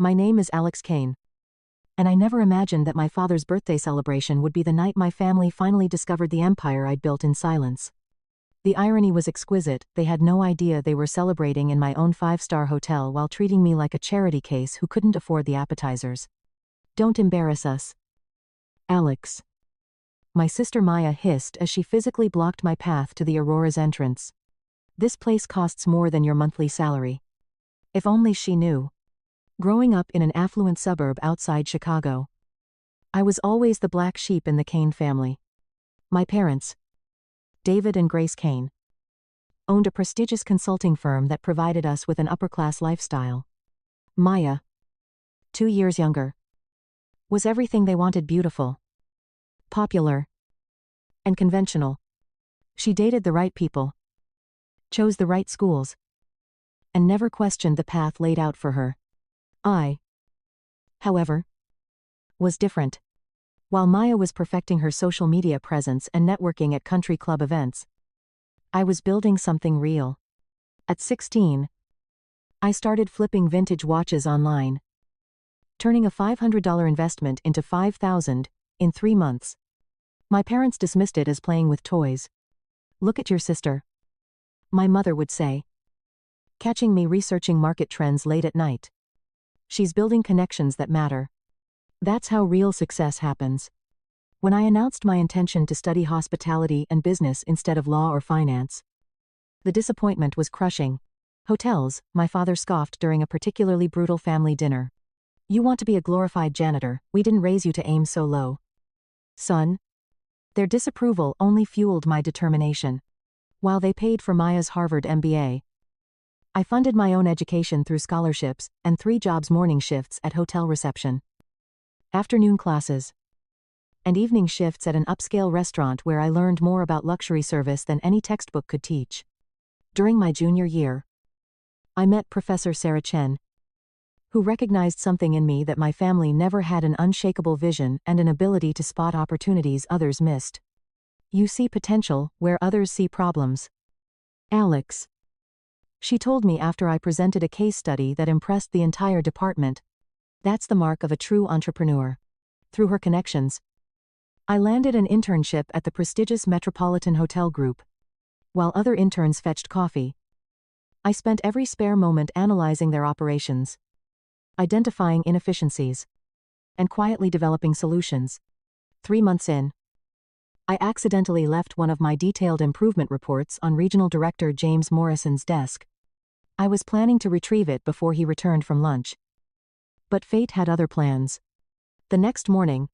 My name is Alex Kane. And I never imagined that my father's birthday celebration would be the night my family finally discovered the empire I'd built in silence. The irony was exquisite. They had no idea they were celebrating in my own 5-star hotel while treating me like a charity case who couldn't afford the appetizers. Don't embarrass us, Alex. My sister Maya hissed as she physically blocked my path to the Aurora's entrance. This place costs more than your monthly salary. If only she knew. Growing up in an affluent suburb outside Chicago, I was always the black sheep in the Kane family. My parents, David and Grace Kane, owned a prestigious consulting firm that provided us with an upper-class lifestyle. Maya, 2 years younger, was everything they wanted: beautiful, popular, and conventional. She dated the right people, chose the right schools, and never questioned the path laid out for her. I, however, was different. While Maya was perfecting her social media presence and networking at country club events, I was building something real. At 16, I started flipping vintage watches online, turning a $500 investment into $5,000 in 3 months. My parents dismissed it as playing with toys. "Look at your sister," my mother would say, catching me researching market trends late at night. "She's building connections that matter." That's how real success happens. When I announced my intention to study hospitality and business instead of law or finance, the disappointment was crushing. "Hotels," my father scoffed during a particularly brutal family dinner. "You want to be a glorified janitor, we didn't raise you to aim so low." Son. Their disapproval only fueled my determination. While they paid for Maya's Harvard MBA, I funded my own education through scholarships and 3 jobs: morning shifts at hotel reception, afternoon classes, and evening shifts at an upscale restaurant where I learned more about luxury service than any textbook could teach. During my junior year, I met Professor Sarah Chen, who recognized something in me that my family never had: an unshakable vision and an ability to spot opportunities others missed. "You see potential where others see problems, Alex," she told me after I presented a case study that impressed the entire department. "That's the mark of a true entrepreneur." Through her connections, I landed an internship at the prestigious Metropolitan Hotel Group. While other interns fetched coffee, I spent every spare moment analyzing their operations, identifying inefficiencies, and quietly developing solutions. 3 months in, I accidentally left one of my detailed improvement reports on Regional Director James Morrison's desk. I was planning to retrieve it before he returned from lunch. But fate had other plans. The next morning,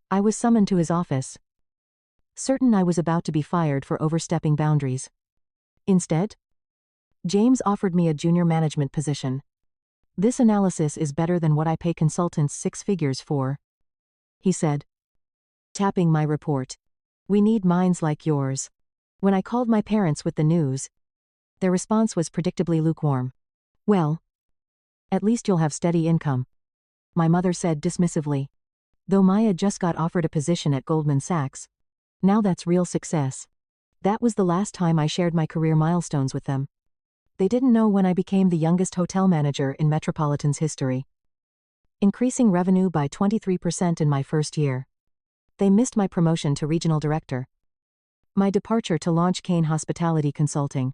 I was summoned to his office, certain I was about to be fired for overstepping boundaries. Instead, James offered me a junior management position. "This analysis is better than what I pay consultants 6 figures for," he said, tapping my report. "We need minds like yours." When I called my parents with the news, their response was predictably lukewarm. "Well, at least you'll have steady income," my mother said dismissively. Though Maya just got offered a position at Goldman Sachs, now that's real success. That was the last time I shared my career milestones with them. They didn't know when I became the youngest hotel manager in Metropolitan's history, increasing revenue by 23% in my first year. They missed my promotion to regional director, my departure to launch Kane Hospitality Consulting,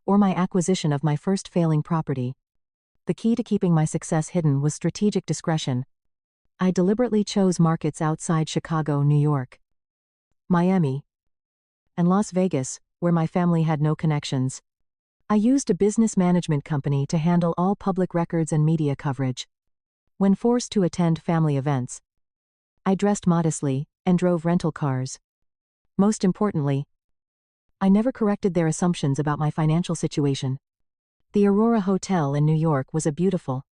or my acquisition of my first failing property. The key to keeping my success hidden was strategic discretion. I deliberately chose markets outside Chicago, New York, Miami, and Las Vegas, where my family had no connections. I used a business management company to handle all public records and media coverage. When forced to attend family events, I dressed modestly and drove rental cars. Most importantly, I never corrected their assumptions about my financial situation. The Aurora Hotel in New York was a beautiful,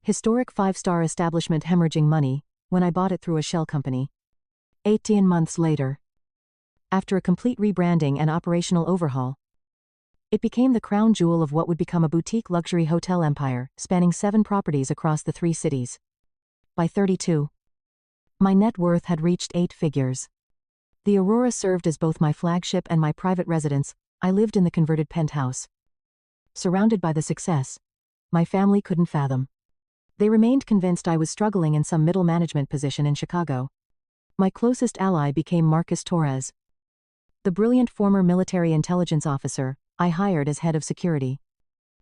historic 5-star establishment hemorrhaging money when I bought it through a shell company. 18 months later, after a complete rebranding and operational overhaul, it became the crown jewel of what would become a boutique luxury hotel empire spanning 7 properties across the 3 cities. By 32, my net worth had reached 8 figures. The Aurora served as both my flagship and my private residence. I lived in the converted penthouse, surrounded by the success my family couldn't fathom. They remained convinced I was struggling in some middle management position in Chicago. My closest ally became Marcus Torres, the brilliant former military intelligence officer I hired as head of security.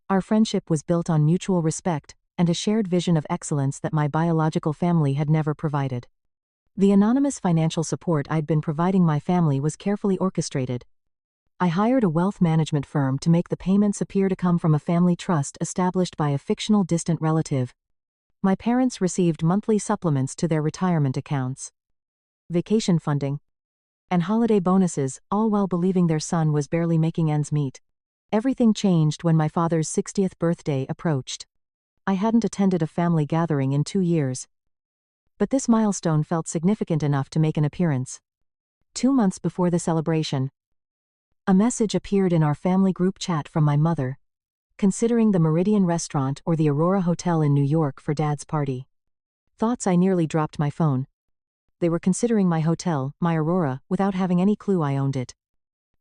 Our friendship was built on mutual respect and a shared vision of excellence that my biological family had never provided. The anonymous financial support I'd been providing my family was carefully orchestrated. I hired a wealth management firm to make the payments appear to come from a family trust established by a fictional distant relative. My parents received monthly supplements to their retirement accounts, vacation funding, and holiday bonuses, all while believing their son was barely making ends meet. Everything changed when my father's 60th birthday approached. I hadn't attended a family gathering in 2 years, but this milestone felt significant enough to make an appearance. 2 months before the celebration, a message appeared in our family group chat from my mother, considering the Meridian Restaurant or the Aurora Hotel in New York for Dad's party. Thoughts I nearly dropped my phone. They were considering my hotel, my Aurora, without having any clue I owned it.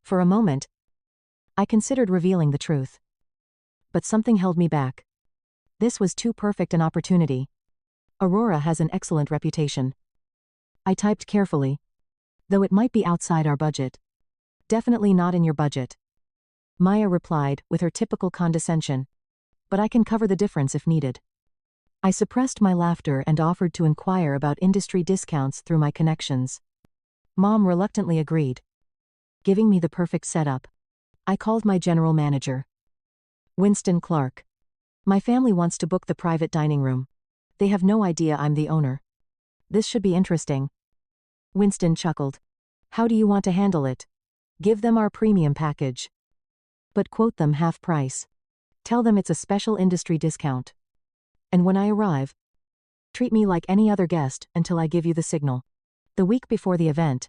For a moment, I considered revealing the truth. But something held me back. This was too perfect an opportunity. Aurora has an excellent reputation. I typed carefully, though it might be outside our budget. Definitely not in your budget. Maya replied, with her typical condescension. But I can cover the difference if needed. I suppressed my laughter and offered to inquire about industry discounts through my connections. Mom reluctantly agreed, giving me the perfect setup. I called my general manager, Winston Clark. My family wants to book the private dining room. They have no idea I'm the owner. This should be interesting. Winston chuckled. How do you want to handle it? Give them our premium package. But quote them half price. Tell them it's a special industry discount. And when I arrive, treat me like any other guest until I give you the signal. The week before the event,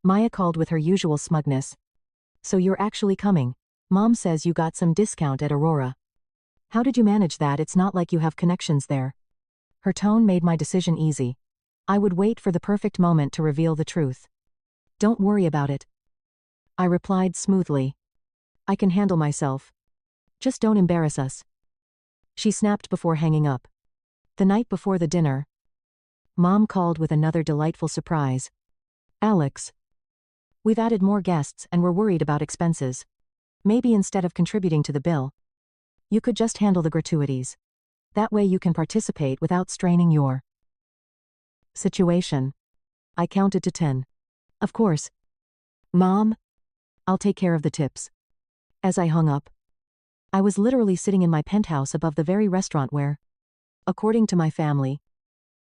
Maya called with her usual smugness. So you're actually coming. Mom says you got some discount at Aurora. How did you manage that? It's not like you have connections there. Her tone made my decision easy. I would wait for the perfect moment to reveal the truth. Don't worry about it, I replied smoothly. I can handle myself. Just don't embarrass us. She snapped before hanging up. The night before the dinner, Mom called with another delightful surprise. Alex, we've added more guests and we're worried about expenses. Maybe instead of contributing to the bill, you could just handle the gratuities. That way you can participate without straining your situation. I counted to 10. Of course. Mom, I'll take care of the tips. As I hung up, I was literally sitting in my penthouse above the very restaurant where, according to my family,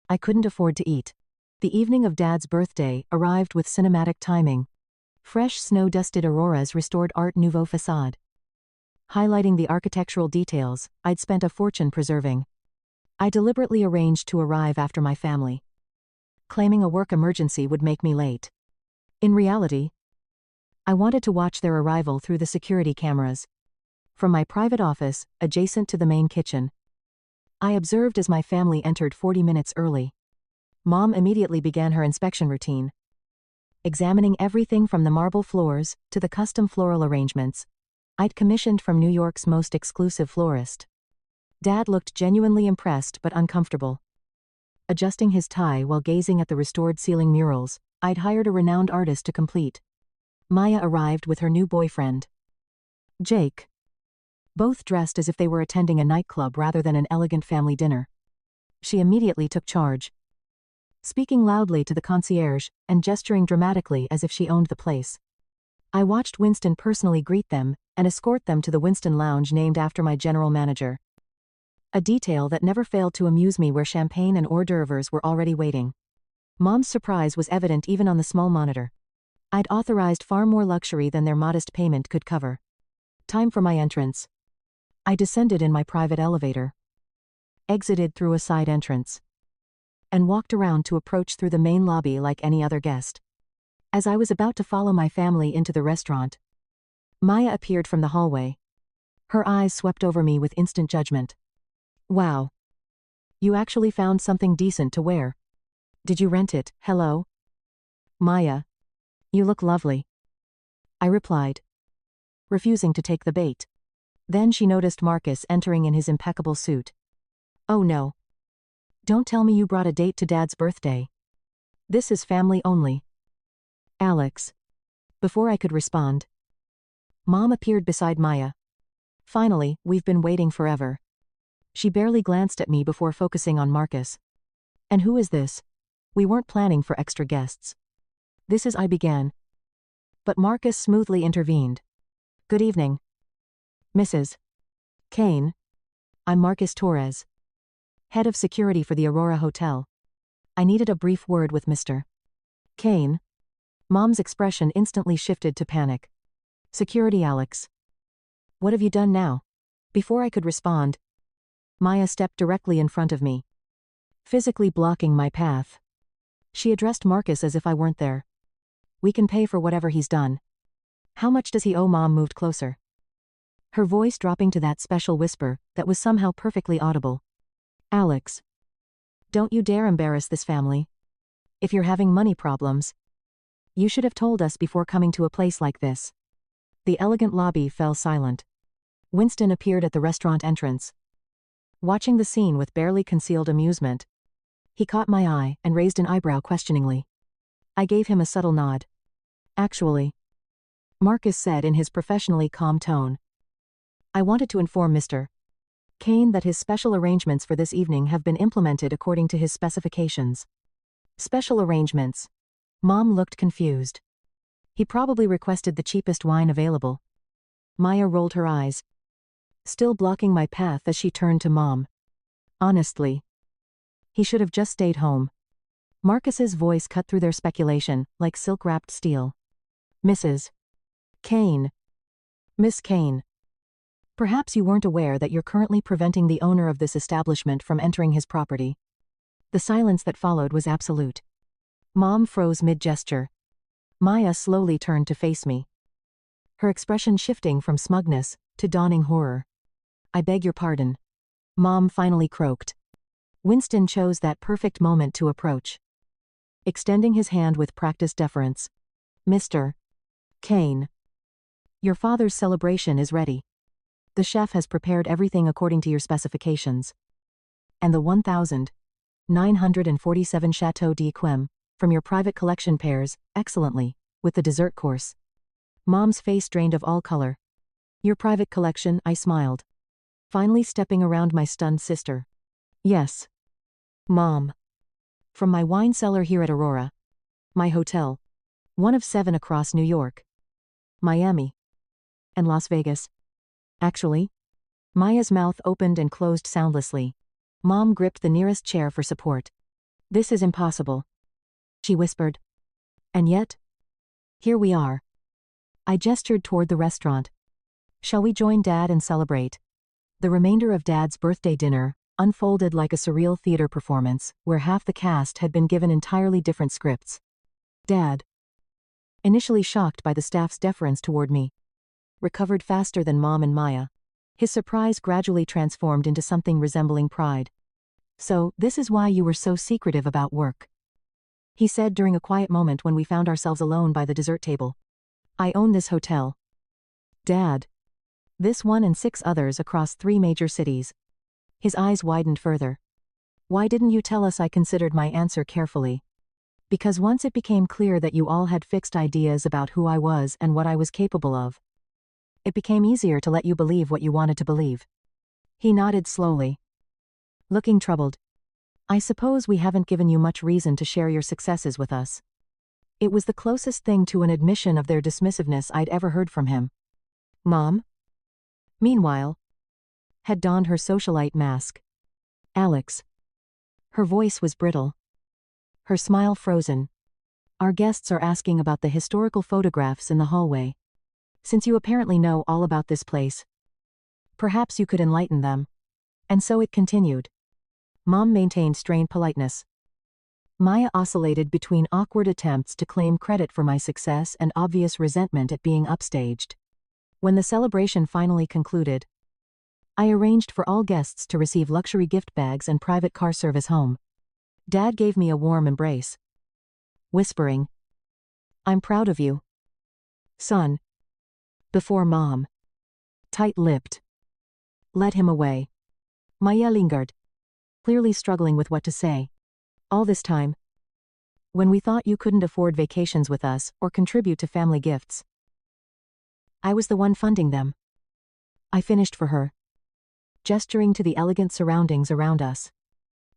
I couldn't afford to eat. The evening of Dad's birthday arrived with cinematic timing. Fresh snow-dusted Aurora's restored Art Nouveau facade, highlighting the architectural details I'd spent a fortune preserving. I deliberately arranged to arrive after my family, claiming a work emergency would make me late. In reality, I wanted to watch their arrival through the security cameras. From my private office, adjacent to the main kitchen, I observed as my family entered 40 minutes early. Mom immediately began her inspection routine, examining everything from the marble floors to the custom floral arrangements I'd commissioned from New York's most exclusive florist. Dad looked genuinely impressed but uncomfortable, adjusting his tie while gazing at the restored ceiling murals I'd hired a renowned artist to complete. Maya arrived with her new boyfriend, Jake, both dressed as if they were attending a nightclub rather than an elegant family dinner. She immediately took charge, speaking loudly to the concierge and gesturing dramatically as if she owned the place. I watched Winston personally greet them and escort them to the Winston Lounge named after my general manager. A detail that never failed to amuse me, where champagne and hors d'oeuvres were already waiting. Mom's surprise was evident even on the small monitor. I'd authorized far more luxury than their modest payment could cover. Time for my entrance. I descended in my private elevator, exited through a side entrance, and walked around to approach through the main lobby like any other guest. As I was about to follow my family into the restaurant, Maya appeared from the hallway. Her eyes swept over me with instant judgment. Wow. You actually found something decent to wear. Did you rent it? Hello? Maya, you look lovely, I replied, refusing to take the bait. Then she noticed Marcus entering in his impeccable suit. Oh no. Don't tell me you brought a date to Dad's birthday. This is family only. Alex. Before I could respond, Mom appeared beside Maya. Finally, we've been waiting forever. She barely glanced at me before focusing on Marcus. And who is this? We weren't planning for extra guests. This is I began. But Marcus smoothly intervened. Good evening. Mrs. Kane. I'm Marcus Torres, head of security for the Aurora Hotel. I needed a brief word with Mr. Kane. Mom's expression instantly shifted to panic. Security, Alex. What have you done now? Before I could respond, Maya stepped directly in front of me, physically blocking my path. She addressed Marcus as if I weren't there. We can pay for whatever he's done. How much does he owe? Mom moved closer, her voice dropping to that special whisper that was somehow perfectly audible. Alex. Don't you dare embarrass this family. If you're having money problems, you should have told us before coming to a place like this. The elegant lobby fell silent. Winston appeared at the restaurant entrance, watching the scene with barely concealed amusement. He caught my eye and raised an eyebrow questioningly. I gave him a subtle nod. Actually, Marcus said in his professionally calm tone, I wanted to inform Mr. Kane that his special arrangements for this evening have been implemented according to his specifications. Special arrangements? Mom looked confused. He probably requested the cheapest wine available. Maya rolled her eyes, still blocking my path as she turned to Mom. Honestly, he should have just stayed home. Marcus's voice cut through their speculation like silk-wrapped steel. Mrs. Kane. Miss Kane. Perhaps you weren't aware that you're currently preventing the owner of this establishment from entering his property. The silence that followed was absolute. Mom froze mid-gesture. Maya slowly turned to face me, her expression shifting from smugness to dawning horror. I beg your pardon. Mom finally croaked. Winston chose that perfect moment to approach, extending his hand with practiced deference. Mr. Kane. Your father's celebration is ready. The chef has prepared everything according to your specifications. And the 1,947 Chateau d'Yquem from your private collection pairs excellently with the dessert course. Mom's face drained of all color. Your private collection, I smiled, finally stepping around my stunned sister. Yes. Mom. From my wine cellar here at Aurora. My hotel. One of 7 across New York, Miami, and Las Vegas. Actually, Maya's mouth opened and closed soundlessly. Mom gripped the nearest chair for support. This is impossible, she whispered. And yet, here we are. I gestured toward the restaurant. Shall we join Dad and celebrate? The remainder of Dad's birthday dinner unfolded like a surreal theater performance where half the cast had been given entirely different scripts. Dad, initially shocked by the staff's deference toward me, recovered faster than Mom and Maya. His surprise gradually transformed into something resembling pride. So, this is why you were so secretive about work, he said during a quiet moment when we found ourselves alone by the dessert table. I own this hotel. Dad. This one and 6 others across 3 major cities. His eyes widened further. Why didn't you tell us? I considered my answer carefully. Because once it became clear that you all had fixed ideas about who I was and what I was capable of, it became easier to let you believe what you wanted to believe. He nodded slowly, looking troubled. I suppose we haven't given you much reason to share your successes with us. It was the closest thing to an admission of their dismissiveness I'd ever heard from him. Mom, meanwhile, had donned her socialite mask. Alex. Her voice was brittle, her smile frozen. Our guests are asking about the historical photographs in the hallway. Since you apparently know all about this place, perhaps you could enlighten them. And so it continued. Mom maintained strained politeness. Maya oscillated between awkward attempts to claim credit for my success and obvious resentment at being upstaged. When the celebration finally concluded, I arranged for all guests to receive luxury gift bags and private car service home. Dad gave me a warm embrace, whispering, I'm proud of you, son. Before Mom, tight-lipped, led him away. Maya lingered, clearly struggling with what to say. All this time, when we thought you couldn't afford vacations with us or contribute to family gifts, I was the one funding them. I finished for her, gesturing to the elegant surroundings around us.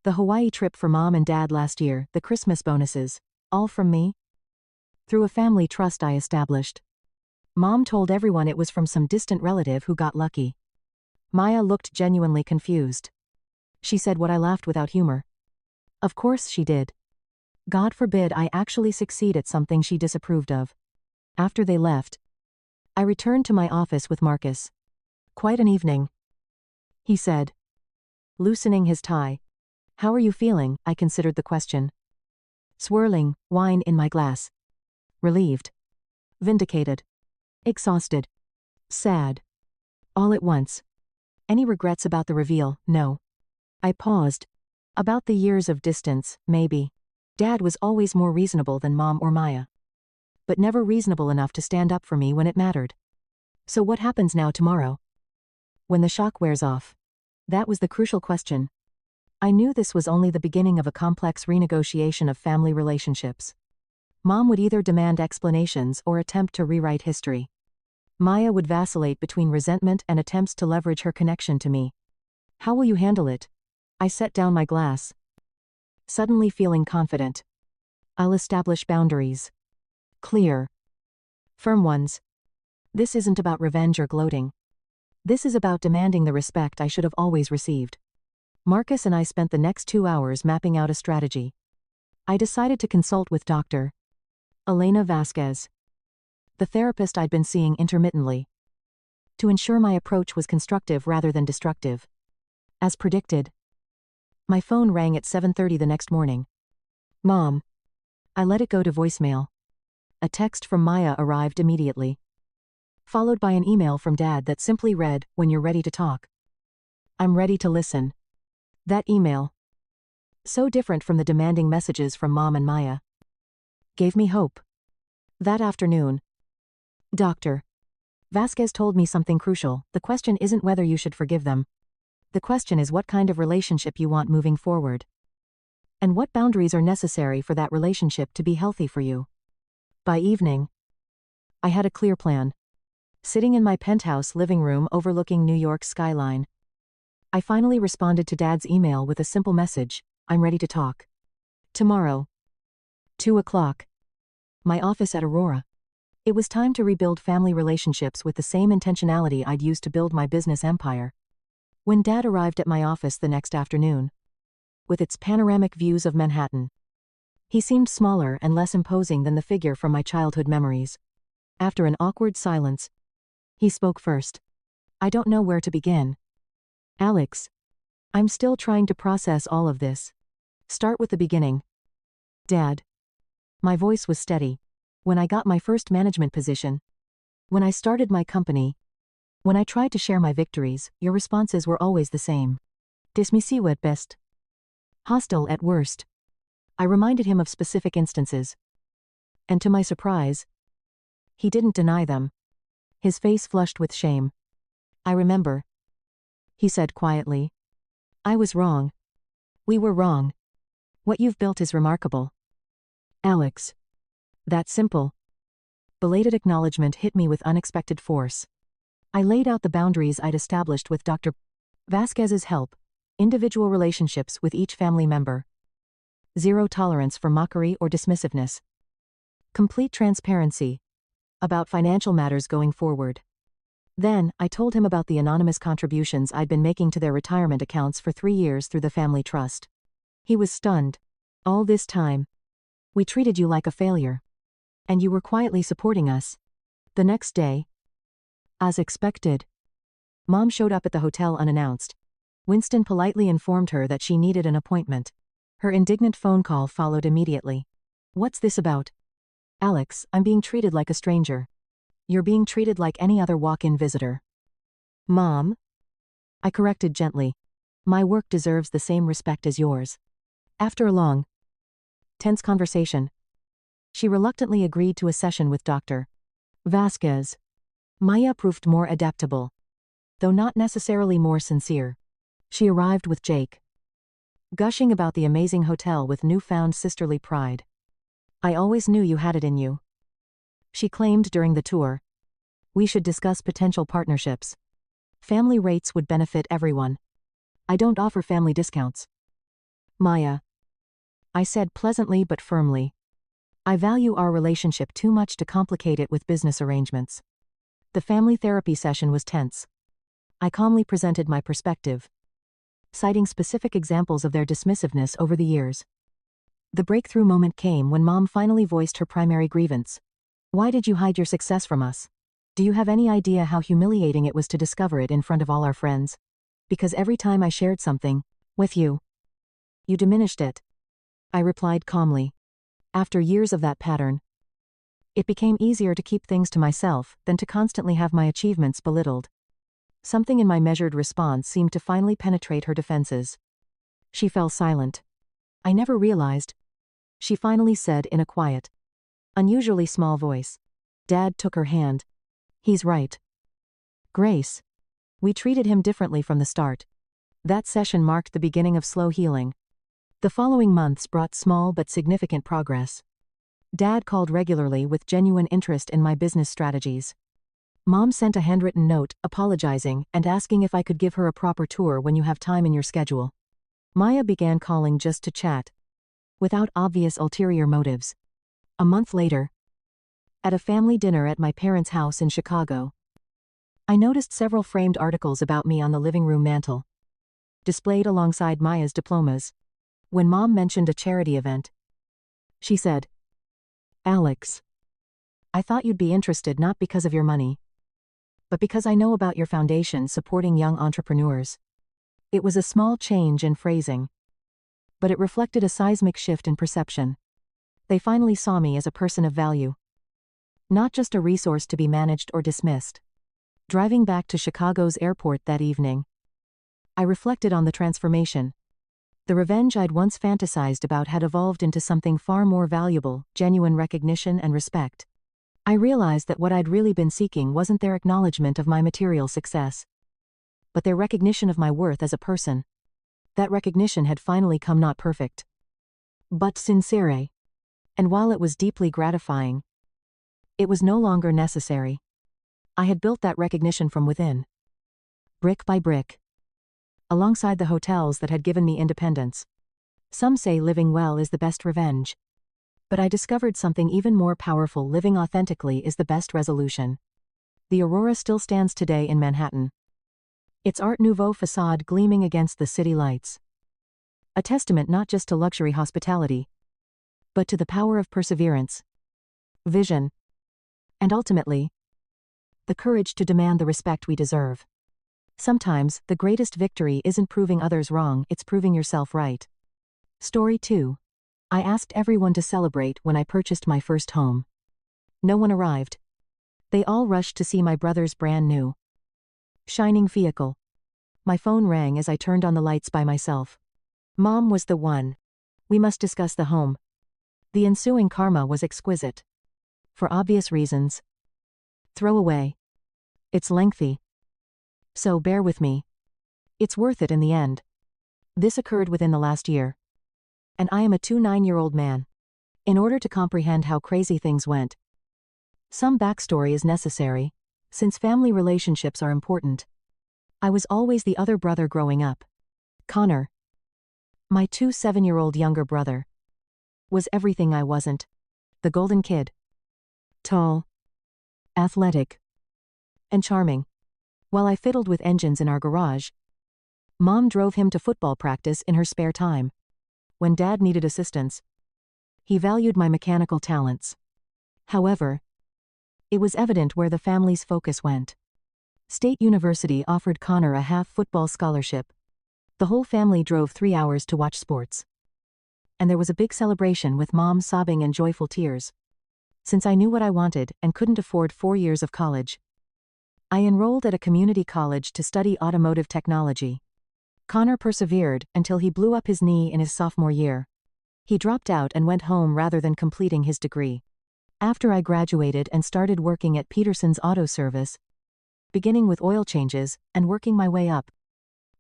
The Hawaii trip for Mom and Dad last year, the Christmas bonuses, all from me? Through a family trust I established. Mom told everyone it was from some distant relative who got lucky. Maya looked genuinely confused. She said what I laughed without humor. Of course she did. God forbid I actually succeed at something she disapproved of. After they left, I returned to my office with Marcus. Quite an evening, he said, loosening his tie. How are you feeling? I considered the question. Swirling wine in my glass. Relieved. Vindicated. Exhausted. Sad. All at once. Any regrets about the reveal? No. I paused. About the years of distance, maybe. Dad was always more reasonable than Mom or Maya. But never reasonable enough to stand up for me when it mattered. So what happens now tomorrow? When the shock wears off? That was the crucial question. I knew this was only the beginning of a complex renegotiation of family relationships. Mom would either demand explanations or attempt to rewrite history. Maya would vacillate between resentment and attempts to leverage her connection to me. How will you handle it? I set down my glass, suddenly feeling confident. I'll establish boundaries. Clear. Firm ones. This isn't about revenge or gloating. This is about demanding the respect I should have always received. Marcus and I spent the next 2 hours mapping out a strategy. I decided to consult with Dr. Elena Vasquez, the therapist I'd been seeing intermittently, to ensure my approach was constructive rather than destructive. As predicted, my phone rang at 7:30 the next morning. Mom. I let it go to voicemail. A text from Maya arrived immediately, followed by an email from Dad that simply read, "When you're ready to talk, I'm ready to listen." That email, so different from the demanding messages from Mom and Maya, gave me hope. That afternoon, Dr. Vasquez told me something crucial. The question isn't whether you should forgive them. The question is what kind of relationship you want moving forward. And what boundaries are necessary for that relationship to be healthy for you. By evening, I had a clear plan. Sitting in my penthouse living room overlooking New York's skyline, I finally responded to Dad's email with a simple message: I'm ready to talk. Tomorrow. 2 o'clock. My office at Aurora. It was time to rebuild family relationships with the same intentionality I'd used to build my business empire. When Dad arrived at my office the next afternoon, with its panoramic views of Manhattan, he seemed smaller and less imposing than the figure from my childhood memories. After an awkward silence, he spoke first. I don't know where to begin. Alex, I'm still trying to process all of this. Start with the beginning. Dad. My voice was steady. When I got my first management position, when I started my company, when I tried to share my victories, your responses were always the same. Dismissive at best. Hostile at worst. I reminded him of specific instances. And to my surprise, he didn't deny them. His face flushed with shame. I remember, he said quietly. I was wrong. We were wrong. What you've built is remarkable. Alex. That simple. Belated acknowledgement hit me with unexpected force. I laid out the boundaries I'd established with Dr. Vasquez's help. Individual relationships with each family member. Zero tolerance for mockery or dismissiveness. Complete transparency about financial matters going forward. Then, I told him about the anonymous contributions I'd been making to their retirement accounts for 3 years through the family trust. He was stunned. All this time, we treated you like a failure. And you were quietly supporting us. The next day, as expected, Mom showed up at the hotel unannounced. Winston politely informed her that she needed an appointment. Her indignant phone call followed immediately. What's this about? Alex, I'm being treated like a stranger. You're being treated like any other walk-in visitor. Mom? I corrected gently. My work deserves the same respect as yours. After a long, tense conversation, she reluctantly agreed to a session with Dr. Vasquez. Maya proved more adaptable, though not necessarily more sincere. She arrived with Jake, gushing about the amazing hotel with newfound sisterly pride. "I always knew you had it in you," she claimed during the tour. "We should discuss potential partnerships. Family rates would benefit everyone. I don't offer family discounts." "Maya," I said pleasantly but firmly, "I value our relationship too much to complicate it with business arrangements." The family therapy session was tense. I calmly presented my perspective, citing specific examples of their dismissiveness over the years. The breakthrough moment came when Mom finally voiced her primary grievance. "Why did you hide your success from us? Do you have any idea how humiliating it was to discover it in front of all our friends? Because every time I shared something with you, you diminished it." I replied calmly. After years of that pattern, it became easier to keep things to myself than to constantly have my achievements belittled. Something in my measured response seemed to finally penetrate her defenses. She fell silent. "I never realized," she finally said in a quiet, unusually small voice. Dad took her hand. "He's right, Grace. We treated him differently from the start." That session marked the beginning of slow healing. The following months brought small but significant progress. Dad called regularly with genuine interest in my business strategies. Mom sent a handwritten note, apologizing and asking if I could give her a proper tour when you have time in your schedule. Maya began calling just to chat, without obvious ulterior motives. A month later, at a family dinner at my parents' house in Chicago, I noticed several framed articles about me on the living room mantel, displayed alongside Maya's diplomas. When Mom mentioned a charity event, she said, "Alex, I thought you'd be interested not because of your money, but because I know about your foundation supporting young entrepreneurs." It was a small change in phrasing, but it reflected a seismic shift in perception. They finally saw me as a person of value, not just a resource to be managed or dismissed. Driving back to Chicago's airport that evening, I reflected on the transformation. The revenge I'd once fantasized about had evolved into something far more valuable: genuine recognition and respect. I realized that what I'd really been seeking wasn't their acknowledgement of my material success, but their recognition of my worth as a person. That recognition had finally come, not perfect, but sincere. And while it was deeply gratifying, it was no longer necessary. I had built that recognition from within, brick by brick, alongside the hotels that had given me independence. Some say living well is the best revenge, but I discovered something even more powerful: living authentically is the best resolution. The Aurora still stands today in Manhattan, its Art Nouveau facade gleaming against the city lights. A testament not just to luxury hospitality, but to the power of perseverance, vision, and ultimately, the courage to demand the respect we deserve. Sometimes, the greatest victory isn't proving others wrong, it's proving yourself right. Story 2. I asked everyone to celebrate when I purchased my first home. No one arrived. They all rushed to see my brother's brand new, shining vehicle. My phone rang as I turned on the lights by myself. Mom was the one. "We must discuss the home." The ensuing karma was exquisite. For obvious reasons. Throw away. It's lengthy, so bear with me. It's worth it in the end. This occurred within the last year, and I am a 29-year-old man. In order to comprehend how crazy things went, some backstory is necessary, since family relationships are important. I was always the other brother growing up. Connor, my 7-year-old younger brother, was everything I wasn't. The golden kid. Tall, athletic, and charming. While I fiddled with engines in our garage, Mom drove him to football practice in her spare time. When Dad needed assistance, he valued my mechanical talents. However, it was evident where the family's focus went. State University offered Connor a half-football scholarship. The whole family drove 3 hours to watch sports, and there was a big celebration with Mom sobbing and joyful tears. Since I knew what I wanted and couldn't afford 4 years of college, I enrolled at a community college to study automotive technology. Connor persevered until he blew up his knee in his sophomore year. He dropped out and went home rather than completing his degree. After I graduated and started working at Peterson's Auto Service, beginning with oil changes and working my way up,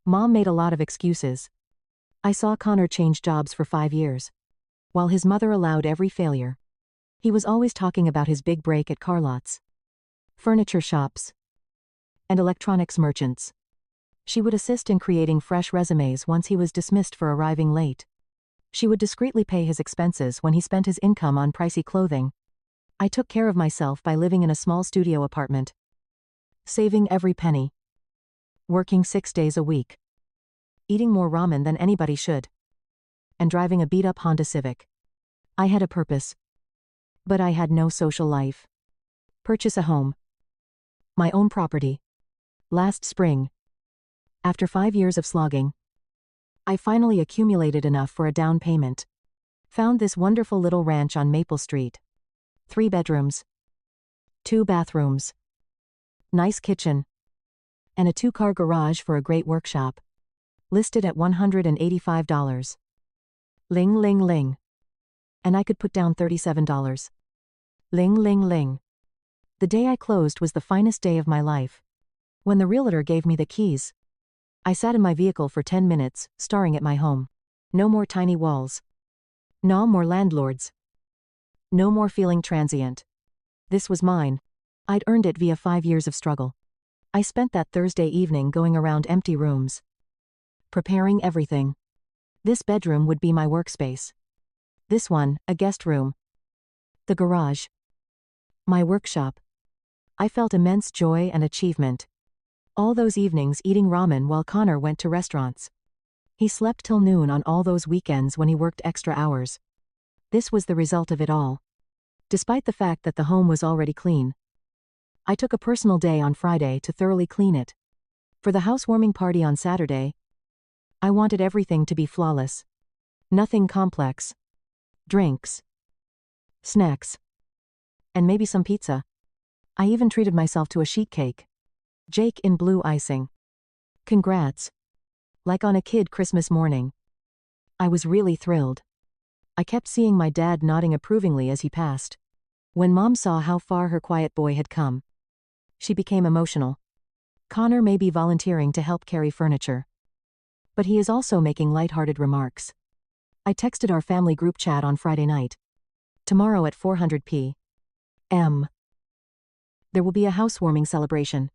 Mom made a lot of excuses. I saw Connor change jobs for 5 years. While his mother allowed every failure. He was always talking about his big break at car lots, furniture shops, and electronics merchants. She would assist in creating fresh resumes once he was dismissed for arriving late. She would discreetly pay his expenses when he spent his income on pricey clothing. I took care of myself by living in a small studio apartment, saving every penny, working 6 days a week, eating more ramen than anybody should, and driving a beat-up Honda Civic. I had a purpose. But I had no social life. Purchase a home. My own property. Last spring. After 5 years of slogging, I finally accumulated enough for a down payment. Found this wonderful little ranch on Maple Street. 3 bedrooms. 2 bathrooms. Nice kitchen. And a 2-car garage for a great workshop. Listed at $185. Ling ling ling. And I could put down $37. Ling ling ling. The day I closed was the finest day of my life. When the realtor gave me the keys, I sat in my vehicle for 10 minutes, staring at my home. No more tiny walls. No more landlords. No more feeling transient. This was mine. I'd earned it via 5 years of struggle. I spent that Thursday evening going around empty rooms, preparing everything. This bedroom would be my workspace. This one, a guest room. The garage. My workshop. I felt immense joy and achievement. All those evenings eating ramen while Connor went to restaurants. He slept till noon on all those weekends when he worked extra hours. This was the result of it all. Despite the fact that the home was already clean. I took a personal day on Friday to thoroughly clean it. For the housewarming party on Saturday, I wanted everything to be flawless. Nothing complex. Drinks. Snacks. And maybe some pizza. I even treated myself to a sheet cake. Jake in blue icing. Congrats. Like on a kid Christmas morning. I was really thrilled. I kept seeing my dad nodding approvingly as he passed. When Mom saw how far her quiet boy had come, she became emotional. Connor may be volunteering to help carry furniture, but he is also making lighthearted remarks. I texted our family group chat on Friday night. Tomorrow at 400 p.m. There will be a housewarming celebration.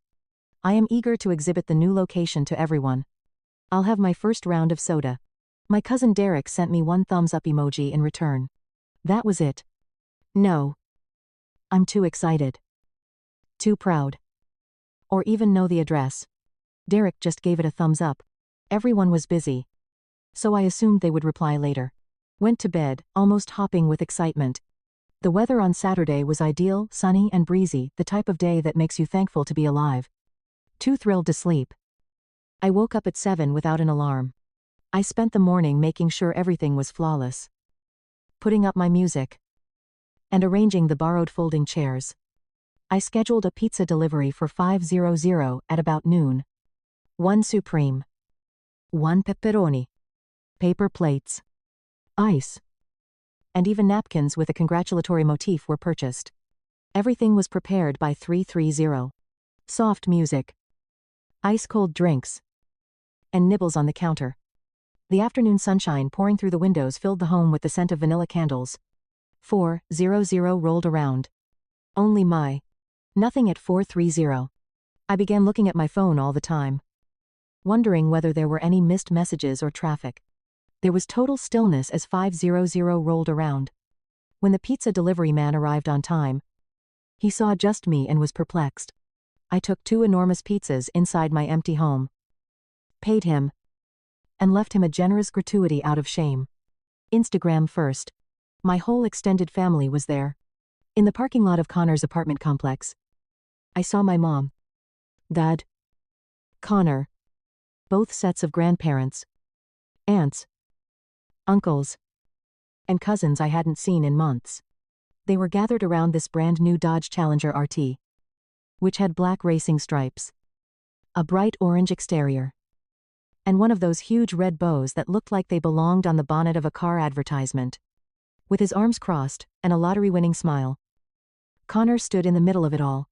I am eager to exhibit the new location to everyone. I'll have my first round of soda. My cousin Derek sent me 1 thumbs up emoji in return. That was it. No. I'm too excited. Too proud. Or even know the address. Derek just gave it a thumbs up. Everyone was busy. So I assumed they would reply later. Went to bed, almost hopping with excitement. The weather on Saturday was ideal, sunny and breezy, the type of day that makes you thankful to be alive. Too thrilled to sleep. I woke up at 7 without an alarm. I spent the morning making sure everything was flawless. Putting up my music. And arranging the borrowed folding chairs. I scheduled a pizza delivery for 5:00 at about noon. 1 supreme. 1 pepperoni. Paper plates. Ice. And even napkins with a congratulatory motif were purchased. Everything was prepared by 3:30. Soft music. Ice-cold drinks. And nibbles on the counter. The afternoon sunshine pouring through the windows filled the home with the scent of vanilla candles. 4:00 rolled around. Only my. Nothing at 4:30. I began looking at my phone all the time, wondering whether there were any missed messages or traffic. There was total stillness as 5:00 rolled around. When the pizza delivery man arrived on time, he saw just me and was perplexed. I took 2 enormous pizzas inside my empty home, paid him, and left him a generous gratuity out of shame. Instagram first. My whole extended family was there. In the parking lot of Connor's apartment complex, I saw my mom, Dad, Connor, both sets of grandparents, aunts, uncles, and cousins I hadn't seen in months. They were gathered around this brand new Dodge Challenger RT, which had black racing stripes, a bright orange exterior, and one of those huge red bows that looked like they belonged on the bonnet of a car advertisement. With his arms crossed, and a lottery-winning smile, Connor stood in the middle of it all,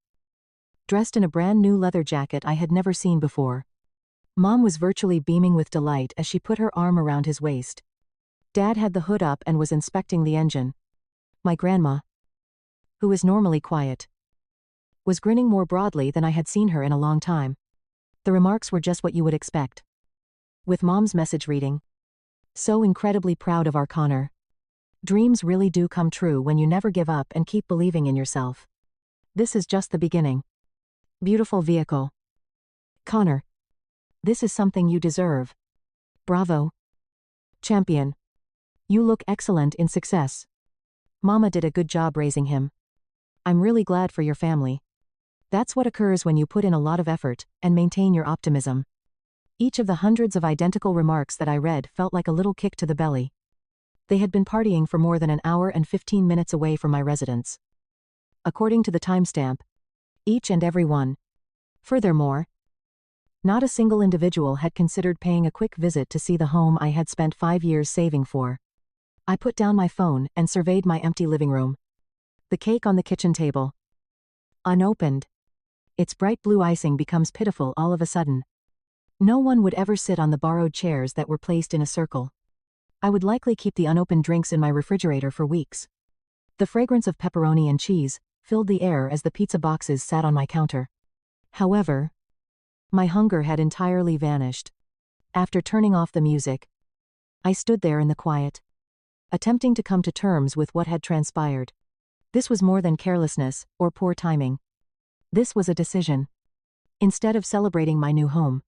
dressed in a brand new leather jacket I had never seen before. Mom was virtually beaming with delight as she put her arm around his waist. Dad had the hood up and was inspecting the engine. My grandma, who is normally quiet, was grinning more broadly than I had seen her in a long time. The remarks were just what you would expect. With Mom's message reading, "So incredibly proud of our Connor. Dreams really do come true when you never give up and keep believing in yourself. This is just the beginning. Beautiful vehicle. Connor. This is something you deserve. Bravo. Champion. You look excellent in success. Mama did a good job raising him. I'm really glad for your family. That's what occurs when you put in a lot of effort and maintain your optimism." Each of the hundreds of identical remarks that I read felt like a little kick to the belly. They had been partying for more than an hour and 15 minutes away from my residence. According to the timestamp, each and every one. Furthermore, not a single individual had considered paying a quick visit to see the home I had spent 5 years saving for. I put down my phone and surveyed my empty living room. The cake on the kitchen table, unopened. Its bright blue icing becomes pitiful all of a sudden. No one would ever sit on the borrowed chairs that were placed in a circle. I would likely keep the unopened drinks in my refrigerator for weeks. The fragrance of pepperoni and cheese filled the air as the pizza boxes sat on my counter. However, my hunger had entirely vanished. After turning off the music, I stood there in the quiet, attempting to come to terms with what had transpired. This was more than carelessness or poor timing. This was a decision. Instead of celebrating my new home,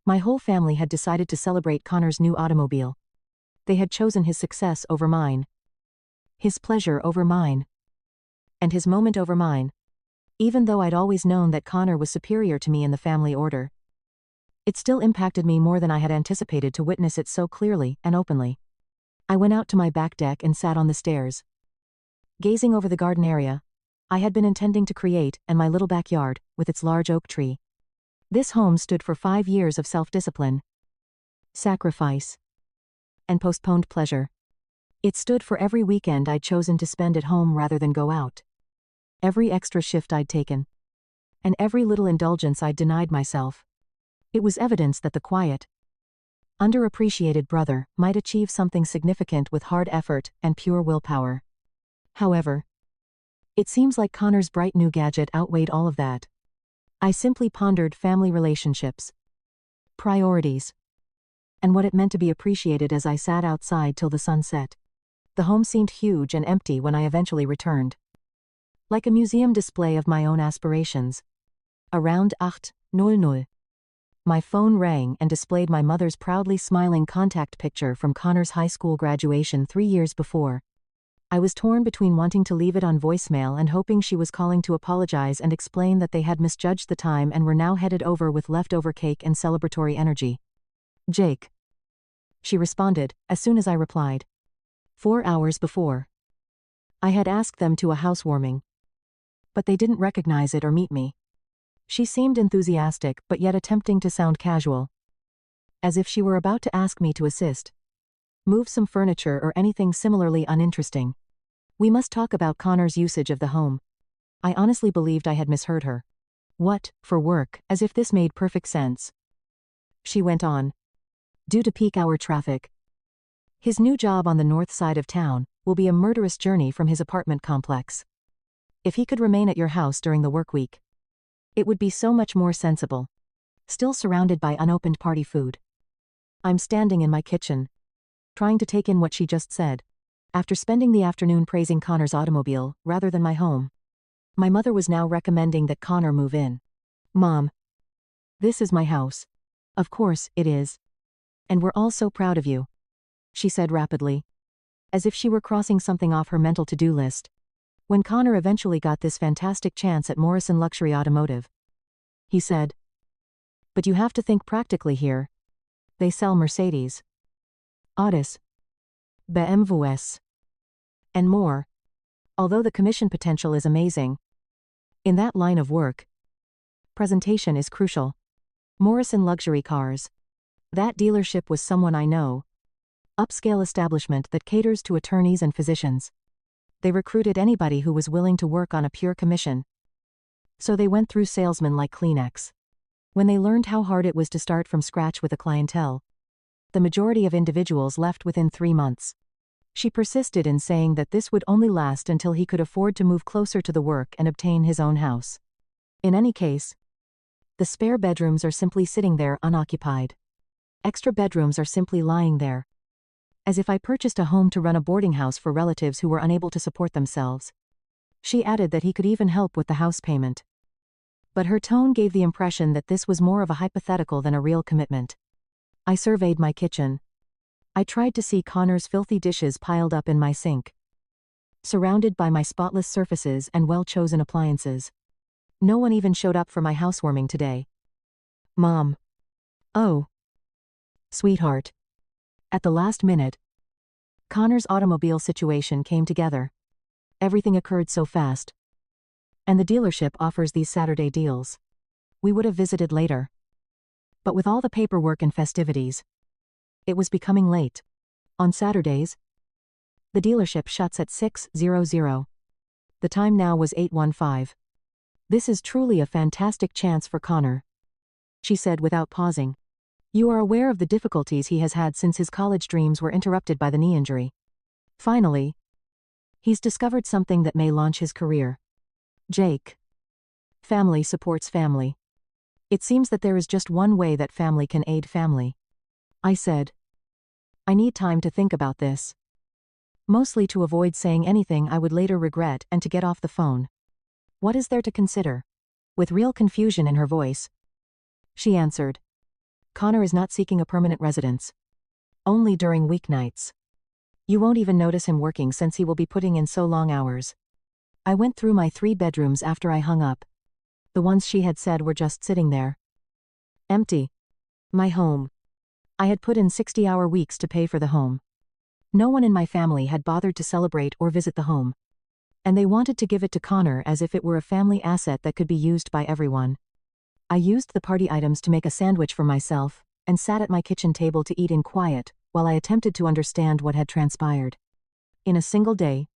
my whole family had decided to celebrate Connor's new automobile. They had chosen his success over mine, his pleasure over mine, and his moment over mine. Even though I'd always known that Connor was superior to me in the family order, it still impacted me more than I had anticipated to witness it so clearly and openly. I went out to my back deck and sat on the stairs, gazing over the garden area I had been intending to create and my little backyard with its large oak tree. This home stood for 5 years of self-discipline, sacrifice, and postponed pleasure. It stood for every weekend I'd chosen to spend at home rather than go out, every extra shift I'd taken, and every little indulgence I'd denied myself. It was evidence that the quiet, underappreciated brother might achieve something significant with hard effort and pure willpower. However, it seems like Connor's bright new gadget outweighed all of that. I simply pondered family relationships, priorities, and what it meant to be appreciated as I sat outside till the sun set. The home seemed huge and empty when I eventually returned, like a museum display of my own aspirations. Around 8:00, my phone rang and displayed my mother's proudly smiling contact picture from Connor's high school graduation 3 years before. I was torn between wanting to leave it on voicemail and hoping she was calling to apologize and explain that they had misjudged the time and were now headed over with leftover cake and celebratory energy. "Jake," she responded, as soon as I replied. 4 hours before, I had asked them to a housewarming, but they didn't recognize it or meet me. She seemed enthusiastic but yet attempting to sound casual, as if she were about to ask me to assist, move some furniture or anything similarly uninteresting. "We must talk about Connor's usage of the home." I honestly believed I had misheard her. "What, for work?" As if this made perfect sense, she went on. "Due to peak hour traffic. His new job on the north side of town will be a murderous journey from his apartment complex. If he could remain at your house during the work week, it would be so much more sensible." Still surrounded by unopened party food, I'm standing in my kitchen, trying to take in what she just said. After spending the afternoon praising Connor's automobile rather than my home, my mother was now recommending that Connor move in. "Mom, this is my house." "Of course, it is. And we're all so proud of you," she said rapidly, as if she were crossing something off her mental to-do list. "When Connor eventually got this fantastic chance at Morrison Luxury Automotive, he said, 'But you have to think practically here. They sell Mercedes, Hostess, BMWs, and more. Although the commission potential is amazing, in that line of work, presentation is crucial. Morrison Luxury Cars. That dealership was someone I know. Upscale establishment that caters to attorneys and physicians. They recruited anybody who was willing to work on a pure commission. So they went through salesmen like Kleenex. When they learned how hard it was to start from scratch with a clientele, the majority of individuals left within 3 months. She persisted in saying that this would only last until he could afford to move closer to the work and obtain his own house. In any case, the spare bedrooms are simply sitting there unoccupied. Extra bedrooms are simply lying there. As if I purchased a home to run a boarding house for relatives who were unable to support themselves. She added that he could even help with the house payment. But her tone gave the impression that this was more of a hypothetical than a real commitment. I surveyed my kitchen. I tried to see Connor's filthy dishes piled up in my sink, surrounded by my spotless surfaces and well-chosen appliances. No one even showed up for my housewarming today. Mom. Oh. Sweetheart. At the last minute, Connor's automobile situation came together. Everything occurred so fast. And the dealership offers these Saturday deals. We would have visited later. But with all the paperwork and festivities, it was becoming late. On Saturdays, the dealership shuts at 6:00. The time now was 8:15. This is truly a fantastic chance for Connor, she said without pausing. You are aware of the difficulties he has had since his college dreams were interrupted by the knee injury. Finally, he's discovered something that may launch his career. Jake. Family supports family. It seems that there is just one way that family can aid family. I said. I need time to think about this. Mostly to avoid saying anything I would later regret and to get off the phone. What is there to consider? With real confusion in her voice, she answered. Connor is not seeking a permanent residence. Only during weeknights. You won't even notice him working since he will be putting in so long hours. I went through my 3 bedrooms after I hung up. The ones she had said were just sitting there. Empty. My home. I had put in 60-hour weeks to pay for the home. No one in my family had bothered to celebrate or visit the home. And they wanted to give it to Connor as if it were a family asset that could be used by everyone. I used the party items to make a sandwich for myself, and sat at my kitchen table to eat in quiet, while I attempted to understand what had transpired. In a single day,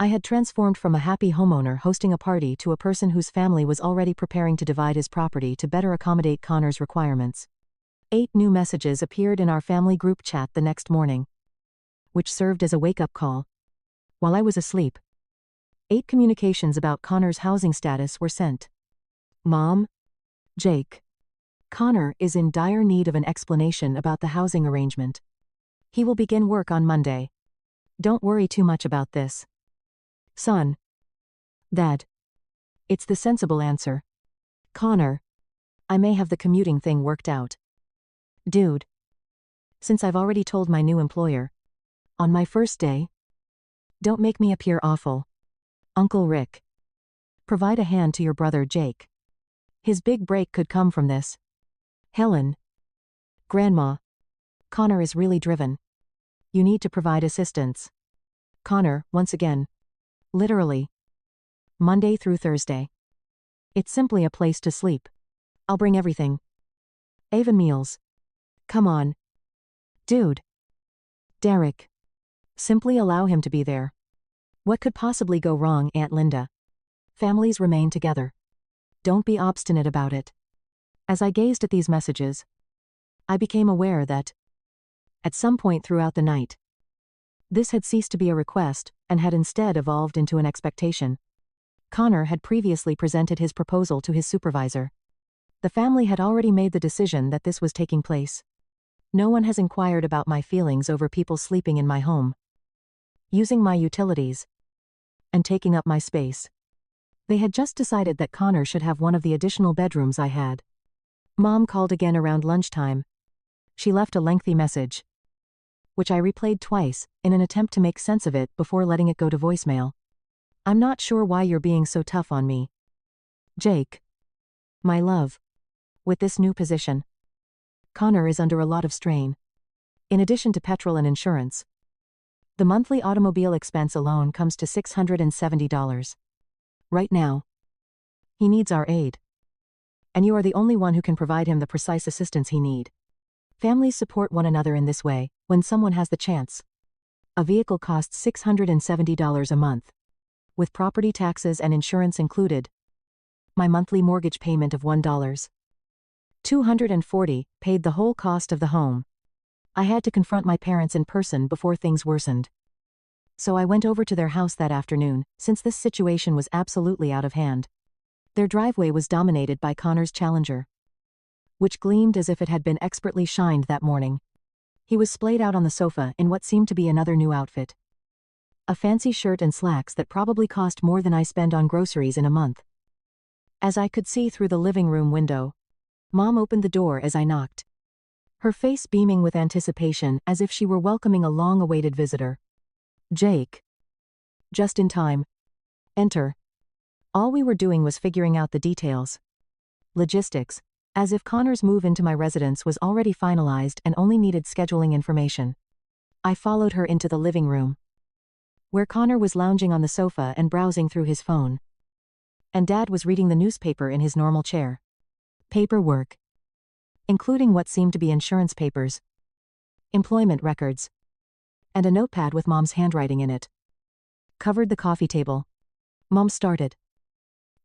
I had transformed from a happy homeowner hosting a party to a person whose family was already preparing to divide his property to better accommodate Connor's requirements. 8 new messages appeared in our family group chat the next morning, which served as a wake-up call. While I was asleep, 8 communications about Connor's housing status were sent. Mom. Jake. Connor is in dire need of an explanation about the housing arrangement. He will begin work on Monday. Don't worry too much about this. Son. Dad. It's the sensible answer. Connor. I may have the commuting thing worked out. Dude. Since I've already told my new employer. On my first day. Don't make me appear awful. Uncle Rick. Provide a hand to your brother Jake. His big break could come from this. Helen. Grandma. Connor is really driven. You need to provide assistance. Connor, once again. Literally. Monday through Thursday. It's simply a place to sleep. I'll bring everything. Even meals. Come on. Dude. Derek. Simply allow him to be there. What could possibly go wrong, Aunt Linda? Families remain together. Don't be obstinate about it. As I gazed at these messages, I became aware that, at some point throughout the night, this had ceased to be a request and had instead evolved into an expectation. Connor had previously presented his proposal to his supervisor. The family had already made the decision that this was taking place. No one has inquired about my feelings over people sleeping in my home, using my utilities, and taking up my space. They had just decided that Connor should have one of the additional bedrooms I had. Mom called again around lunchtime. She left a lengthy message, which I replayed twice, in an attempt to make sense of it before letting it go to voicemail. I'm not sure why you're being so tough on me, Jake. My love. With this new position, Connor is under a lot of strain. In addition to petrol and insurance, the monthly automobile expense alone comes to $670. Right now, he needs our aid. And you are the only one who can provide him the precise assistance he needs. Families support one another in this way, when someone has the chance. A vehicle costs $670 a month. With property taxes and insurance included. My monthly mortgage payment of $1. $240 paid the whole cost of the home. I had to confront my parents in person before things worsened. So I went over to their house that afternoon, since this situation was absolutely out of hand. Their driveway was dominated by Connor's Challenger, which gleamed as if it had been expertly shined that morning. He was splayed out on the sofa in what seemed to be another new outfit. A fancy shirt and slacks that probably cost more than I spend on groceries in a month. As I could see through the living room window, Mom opened the door as I knocked, her face beaming with anticipation as if she were welcoming a long-awaited visitor. Jake. Just in time. Enter. All we were doing was figuring out the details. Logistics, as if Connor's move into my residence was already finalized and only needed scheduling information. I followed her into the living room, where Connor was lounging on the sofa and browsing through his phone. And Dad was reading the newspaper in his normal chair. Paperwork, including what seemed to be insurance papers, employment records, and a notepad with Mom's handwriting in it, covered the coffee table. Mom started,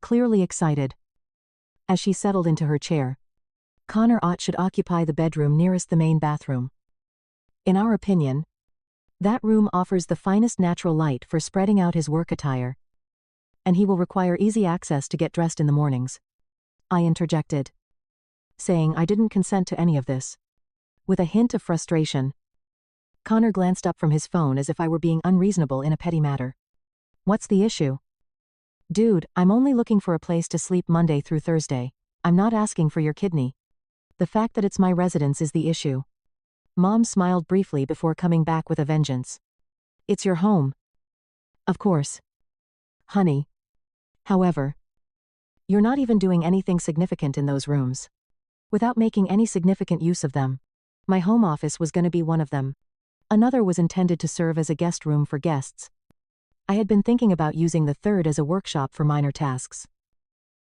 clearly excited. As she settled into her chair, Connor should occupy the bedroom nearest the main bathroom. In our opinion, that room offers the finest natural light for spreading out his work attire, and he will require easy access to get dressed in the mornings. I interjected, saying I didn't consent to any of this. With a hint of frustration, Connor glanced up from his phone as if I were being unreasonable in a petty matter. What's the issue? Dude, I'm only looking for a place to sleep Monday through Thursday. I'm not asking for your kidney. The fact that it's my residence is the issue. Mom smiled briefly before coming back with a vengeance. It's your home. Of course. Honey. However, you're not even doing anything significant in those rooms. Without making any significant use of them. My home office was going to be one of them. Another was intended to serve as a guest room for guests. I had been thinking about using the third as a workshop for minor tasks.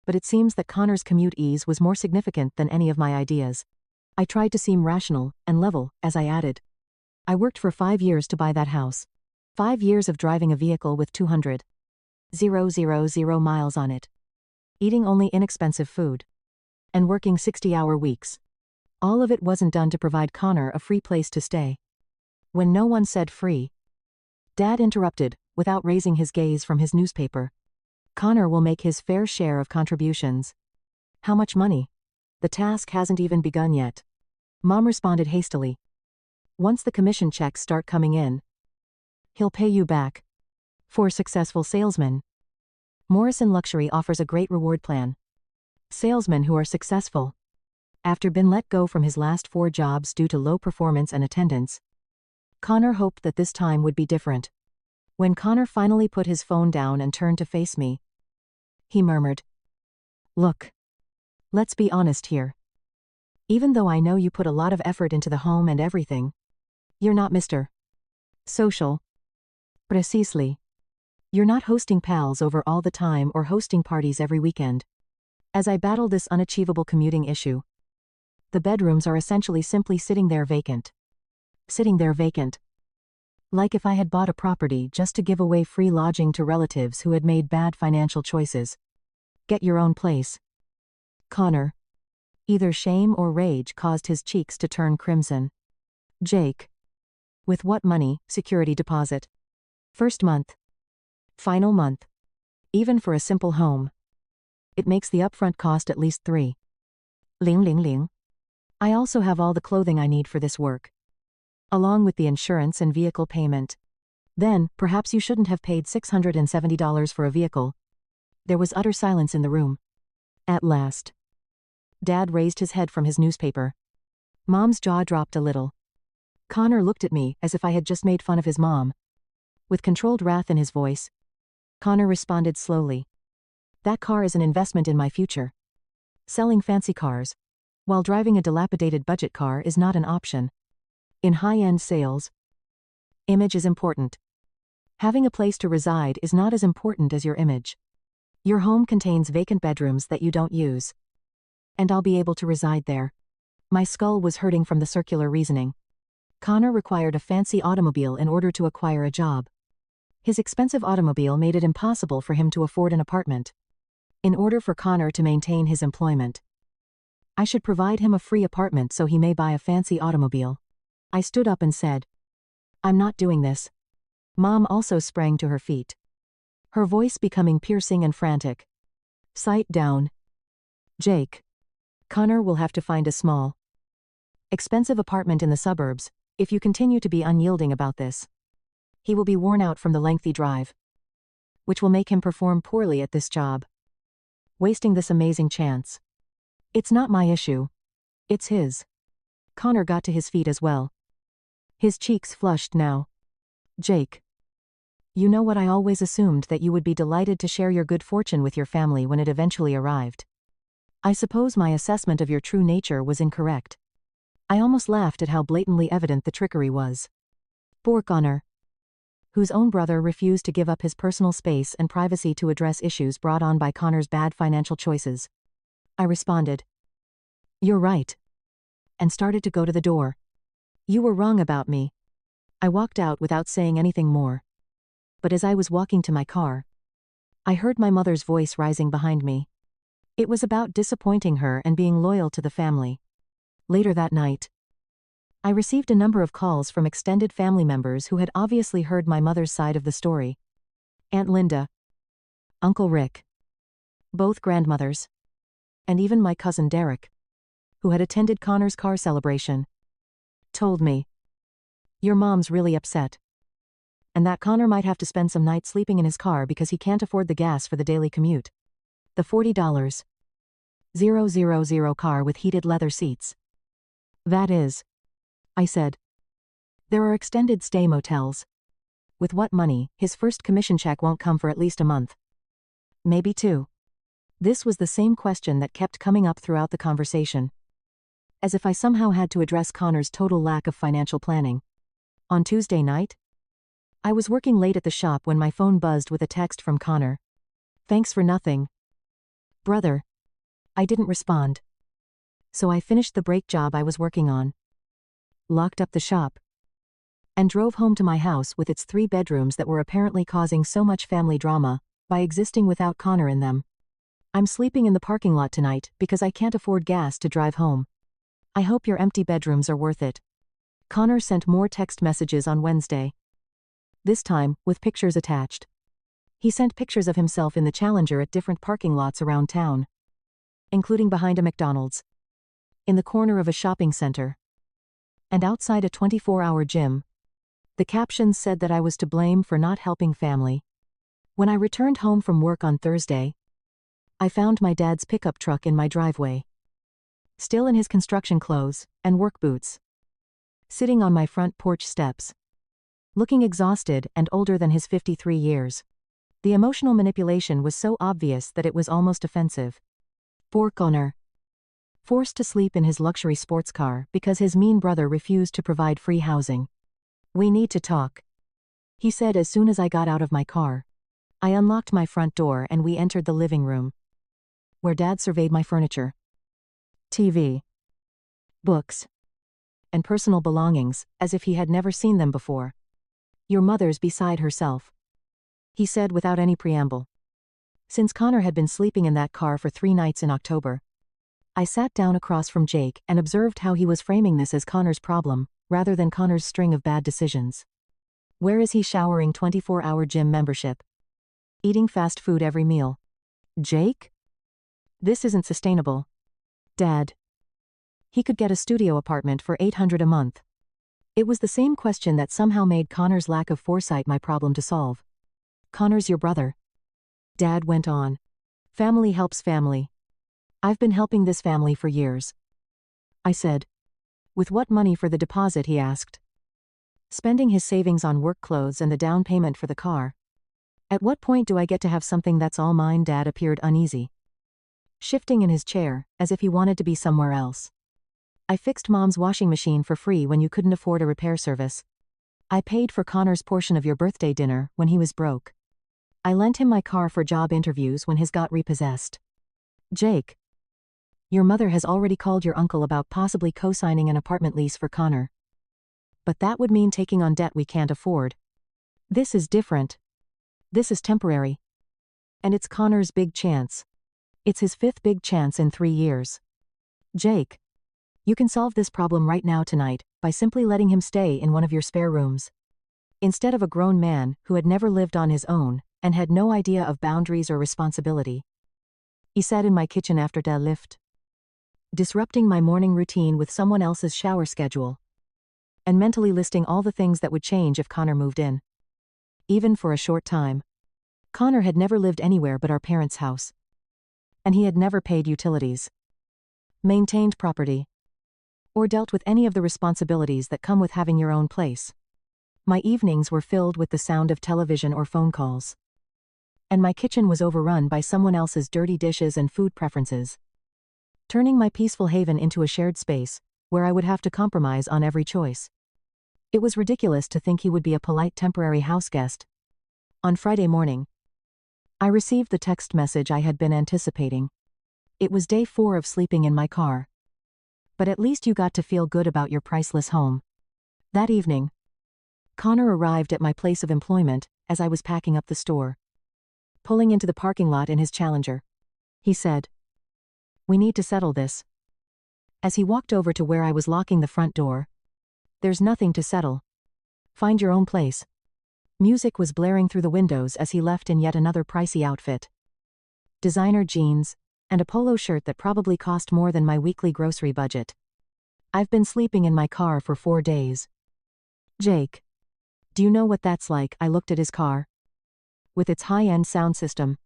But it seems that Connor's commute ease was more significant than any of my ideas. I tried to seem rational and level as I added. I worked for 5 years to buy that house. 5 years of driving a vehicle with 200,000 miles on it. Eating only inexpensive food. And working 60-hour weeks. All of it wasn't done to provide Connor a free place to stay. When no one said free, Dad interrupted, without raising his gaze from his newspaper. Connor will make his fair share of contributions. How much money? The task hasn't even begun yet. Mom responded hastily. Once the commission checks start coming in, he'll pay you back. For successful salesmen, Morrison Luxury offers a great reward plan. Salesmen who are successful, after being let go from his last 4 jobs due to low performance and attendance. Connor hoped that this time would be different. When Connor finally put his phone down and turned to face me, he murmured, "Look, let's be honest here. Even though I know you put a lot of effort into the home and everything, you're not Mr. Social. Precisely. You're not hosting pals over all the time or hosting parties every weekend." As I battle this unachievable commuting issue, the bedrooms are essentially simply sitting there vacant. Sitting there vacant. Like if I had bought a property just to give away free lodging to relatives who had made bad financial choices. Get your own place. Connor. Either shame or rage caused his cheeks to turn crimson. Jake. With what money? Security deposit. First month. Final month. Even for a simple home, it makes the upfront cost at least 3. Ling. I also have all the clothing I need for this work, along with the insurance and vehicle payment. Then, perhaps you shouldn't have paid $670 for a vehicle. There was utter silence in the room. At last, Dad raised his head from his newspaper. Mom's jaw dropped a little. Connor looked at me as if I had just made fun of his mom. With controlled wrath in his voice, Connor responded slowly. That car is an investment in my future. Selling fancy cars, while driving a dilapidated budget car, is not an option. In high-end sales, image is important. Having a place to reside is not as important as your image. Your home contains vacant bedrooms that you don't use. And I'll be able to reside there. My skull was hurting from the circular reasoning. Connor required a fancy automobile in order to acquire a job. His expensive automobile made it impossible for him to afford an apartment. In order for Connor to maintain his employment, I should provide him a free apartment so he may buy a fancy automobile. I stood up and said, I'm not doing this. Mom also sprang to her feet, her voice becoming piercing and frantic. Sit down. Jake. Connor will have to find a small, expensive apartment in the suburbs, if you continue to be unyielding about this. He will be worn out from the lengthy drive, which will make him perform poorly at this job, wasting this amazing chance. It's not my issue. It's his. Connor got to his feet as well, his cheeks flushed now. Jake. You know what, I always assumed that you would be delighted to share your good fortune with your family when it eventually arrived. I suppose my assessment of your true nature was incorrect. I almost laughed at how blatantly evident the trickery was. Poor Connor, whose own brother refused to give up his personal space and privacy to address issues brought on by Connor's bad financial choices. I responded, You're right, and started to go to the door. You were wrong about me. I walked out without saying anything more. But as I was walking to my car, I heard my mother's voice rising behind me. It was about disappointing her and being loyal to the family. Later that night, I received a number of calls from extended family members who had obviously heard my mother's side of the story. Aunt Linda, Uncle Rick, both grandmothers, and even my cousin Derek, who had attended Connor's car celebration, told me, Your mom's really upset, and that Connor might have to spend some nights sleeping in his car because he can't afford the gas for the daily commute. The $40,000 car with heated leather seats. That is, I said. There are extended stay motels. With what money, his first commission check won't come for at least a month. Maybe 2. This was the same question that kept coming up throughout the conversation, as if I somehow had to address Connor's total lack of financial planning. On Tuesday night, I was working late at the shop when my phone buzzed with a text from Connor. Thanks for nothing, brother. I didn't respond. So I finished the brake job I was working on, locked up the shop, and drove home to my house with its 3 bedrooms that were apparently causing so much family drama by existing without Connor in them. I'm sleeping in the parking lot tonight because I can't afford gas to drive home. I hope your empty bedrooms are worth it. Connor sent more text messages on Wednesday, this time with pictures attached. He sent pictures of himself in the Challenger at different parking lots around town, including behind a McDonald's, in the corner of a shopping center, and outside a 24-hour gym. The captions said that I was to blame for not helping family. When I returned home from work on Thursday, I found my dad's pickup truck in my driveway, still in his construction clothes and work boots, sitting on my front porch steps, looking exhausted and older than his 53 years. The emotional manipulation was so obvious that it was almost offensive. Poor Connor, forced to sleep in his luxury sports car because his mean brother refused to provide free housing. We need to talk, he said as soon as I got out of my car. I unlocked my front door and we entered the living room, where Dad surveyed my furniture, TV, books, and personal belongings, as if he had never seen them before. Your mother's beside herself, he said without any preamble. Since Connor had been sleeping in that car for 3 nights in October, I sat down across from Jake and observed how he was framing this as Connor's problem, rather than Connor's string of bad decisions. Where is he showering 24-hour gym membership? Eating fast food every meal? Jake? This isn't sustainable. Dad. He could get a studio apartment for $800 a month. It was the same question that somehow made Connor's lack of foresight my problem to solve. Connor's your brother, Dad went on. Family helps family. I've been helping this family for years, I said. With what money for the deposit, he asked. Spending his savings on work clothes and the down payment for the car. At what point do I get to have something that's all mine? Dad appeared uneasy, shifting in his chair, as if he wanted to be somewhere else. I fixed Mom's washing machine for free when you couldn't afford a repair service. I paid for Connor's portion of your birthday dinner when he was broke. I lent him my car for job interviews when his got repossessed. Jake, your mother has already called your uncle about possibly co-signing an apartment lease for Connor. But that would mean taking on debt we can't afford. This is different. This is temporary. And it's Connor's big chance. It's his 5th big chance in 3 years. Jake, you can solve this problem right now tonight by simply letting him stay in one of your spare rooms. Instead of a grown man who had never lived on his own and had no idea of boundaries or responsibility. He sat in my kitchen after the lift, disrupting my morning routine with someone else's shower schedule, and mentally listing all the things that would change if Connor moved in. Even for a short time. Connor had never lived anywhere but our parents' house. And he had never paid utilities, maintained property, or dealt with any of the responsibilities that come with having your own place. My evenings were filled with the sound of television or phone calls. And my kitchen was overrun by someone else's dirty dishes and food preferences, turning my peaceful haven into a shared space where I would have to compromise on every choice. It was ridiculous to think he would be a polite temporary house guest. On Friday morning, I received the text message I had been anticipating. It was day 4 of sleeping in my car. But at least you got to feel good about your priceless home. That evening, Connor arrived at my place of employment as I was packing up the store. Pulling into the parking lot in his Challenger, he said, "We need to settle this." As he walked over to where I was locking the front door, "There's nothing to settle. Find your own place." Music was blaring through the windows as he left in yet another pricey outfit. Designer jeans, and a polo shirt that probably cost more than my weekly grocery budget. "I've been sleeping in my car for 4 days. Jake, do you know what that's like?" I looked at his car. With its high-end sound system,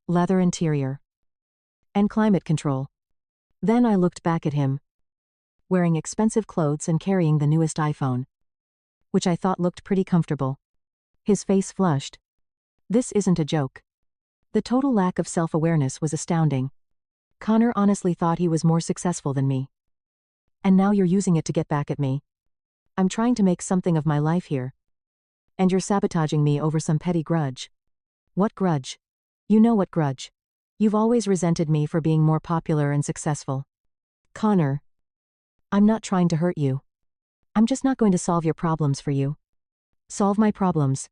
leather interior, and climate control. Then I looked back at him, wearing expensive clothes and carrying the newest iPhone, which I thought looked pretty comfortable. His face flushed. This isn't a joke. The total lack of self-awareness was astounding. Connor honestly thought he was more successful than me. And now you're using it to get back at me. I'm trying to make something of my life here. And you're sabotaging me over some petty grudge. What grudge? You know what grudge. You've always resented me for being more popular and successful. Connor, I'm not trying to hurt you. I'm just not going to solve your problems for you. Solve my problems.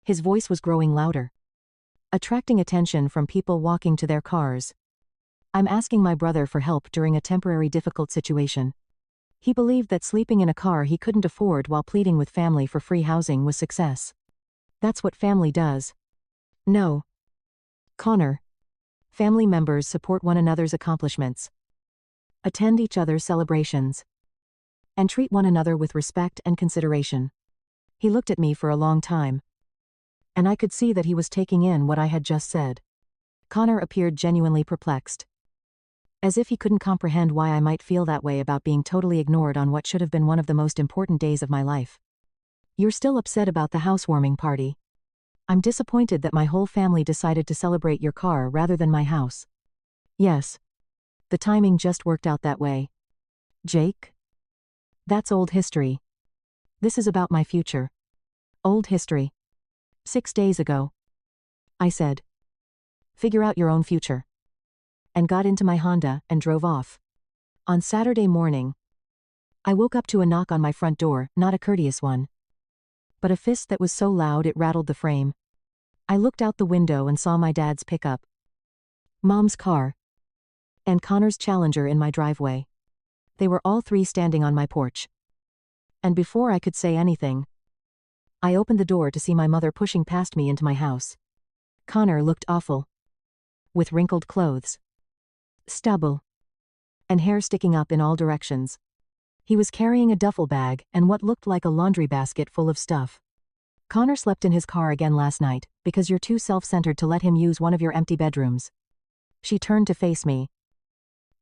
His voice was growing louder, attracting attention from people walking to their cars. I'm asking my brother for help during a temporary difficult situation. He believed that sleeping in a car he couldn't afford while pleading with family for free housing was success. That's what family does. No. Connor. Family members support one another's accomplishments, attend each other's celebrations, and treat one another with respect and consideration. He looked at me for a long time, and I could see that he was taking in what I had just said. Connor appeared genuinely perplexed, as if he couldn't comprehend why I might feel that way about being totally ignored on what should have been one of the most important days of my life. You're still upset about the housewarming party. I'm disappointed that my whole family decided to celebrate your car rather than my house. Yes. The timing just worked out that way. Jake? That's old history. This is about my future. Old history. 6 days ago, I said, "Figure out your own future." And got into my Honda and drove off. On Saturday morning, I woke up to a knock on my front door, not a courteous one, but a fist that was so loud it rattled the frame. I looked out the window and saw my dad's pickup, Mom's car, and Connor's Challenger in my driveway. They were all three standing on my porch. And before I could say anything, I opened the door to see my mother pushing past me into my house. Connor looked awful, with wrinkled clothes, stubble, and hair sticking up in all directions. He was carrying a duffel bag and what looked like a laundry basket full of stuff. "Connor slept in his car again last night because you're too self-centered to let him use one of your empty bedrooms." She turned to face me,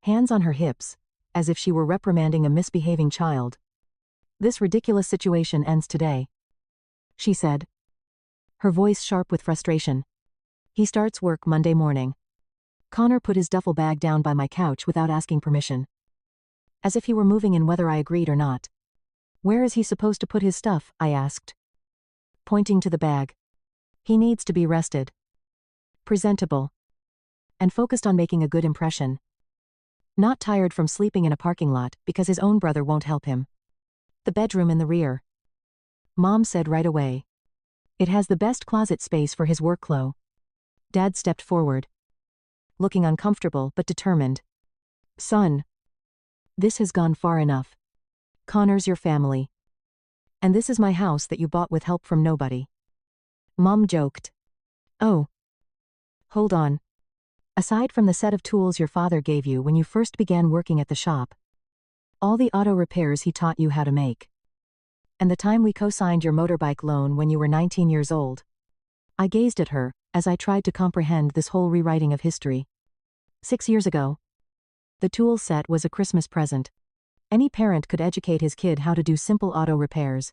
hands on her hips, as if she were reprimanding a misbehaving child. "This ridiculous situation ends today," she said, her voice sharp with frustration. "He starts work Monday morning." Connor put his duffel bag down by my couch without asking permission, as if he were moving in whether I agreed or not. "Where is he supposed to put his stuff?" I asked, pointing to the bag. "He needs to be rested, presentable, and focused on making a good impression. Not tired from sleeping in a parking lot because his own brother won't help him." "The bedroom in the rear," Mom said right away. "It has the best closet space for his work clothes." Dad stepped forward, looking uncomfortable but determined. "Son, This has gone far enough. Connor's your family. And this is my house that you bought with help from nobody. Mom joked. Oh. Hold on. Aside from the set of tools your father gave you when you first began working at the shop, all the auto repairs he taught you how to make, and the time we co-signed your motorbike loan when you were 19 years old. I gazed at her as I tried to comprehend this whole rewriting of history. 6 years ago, the tool set was a Christmas present. Any parent could educate his kid how to do simple auto repairs.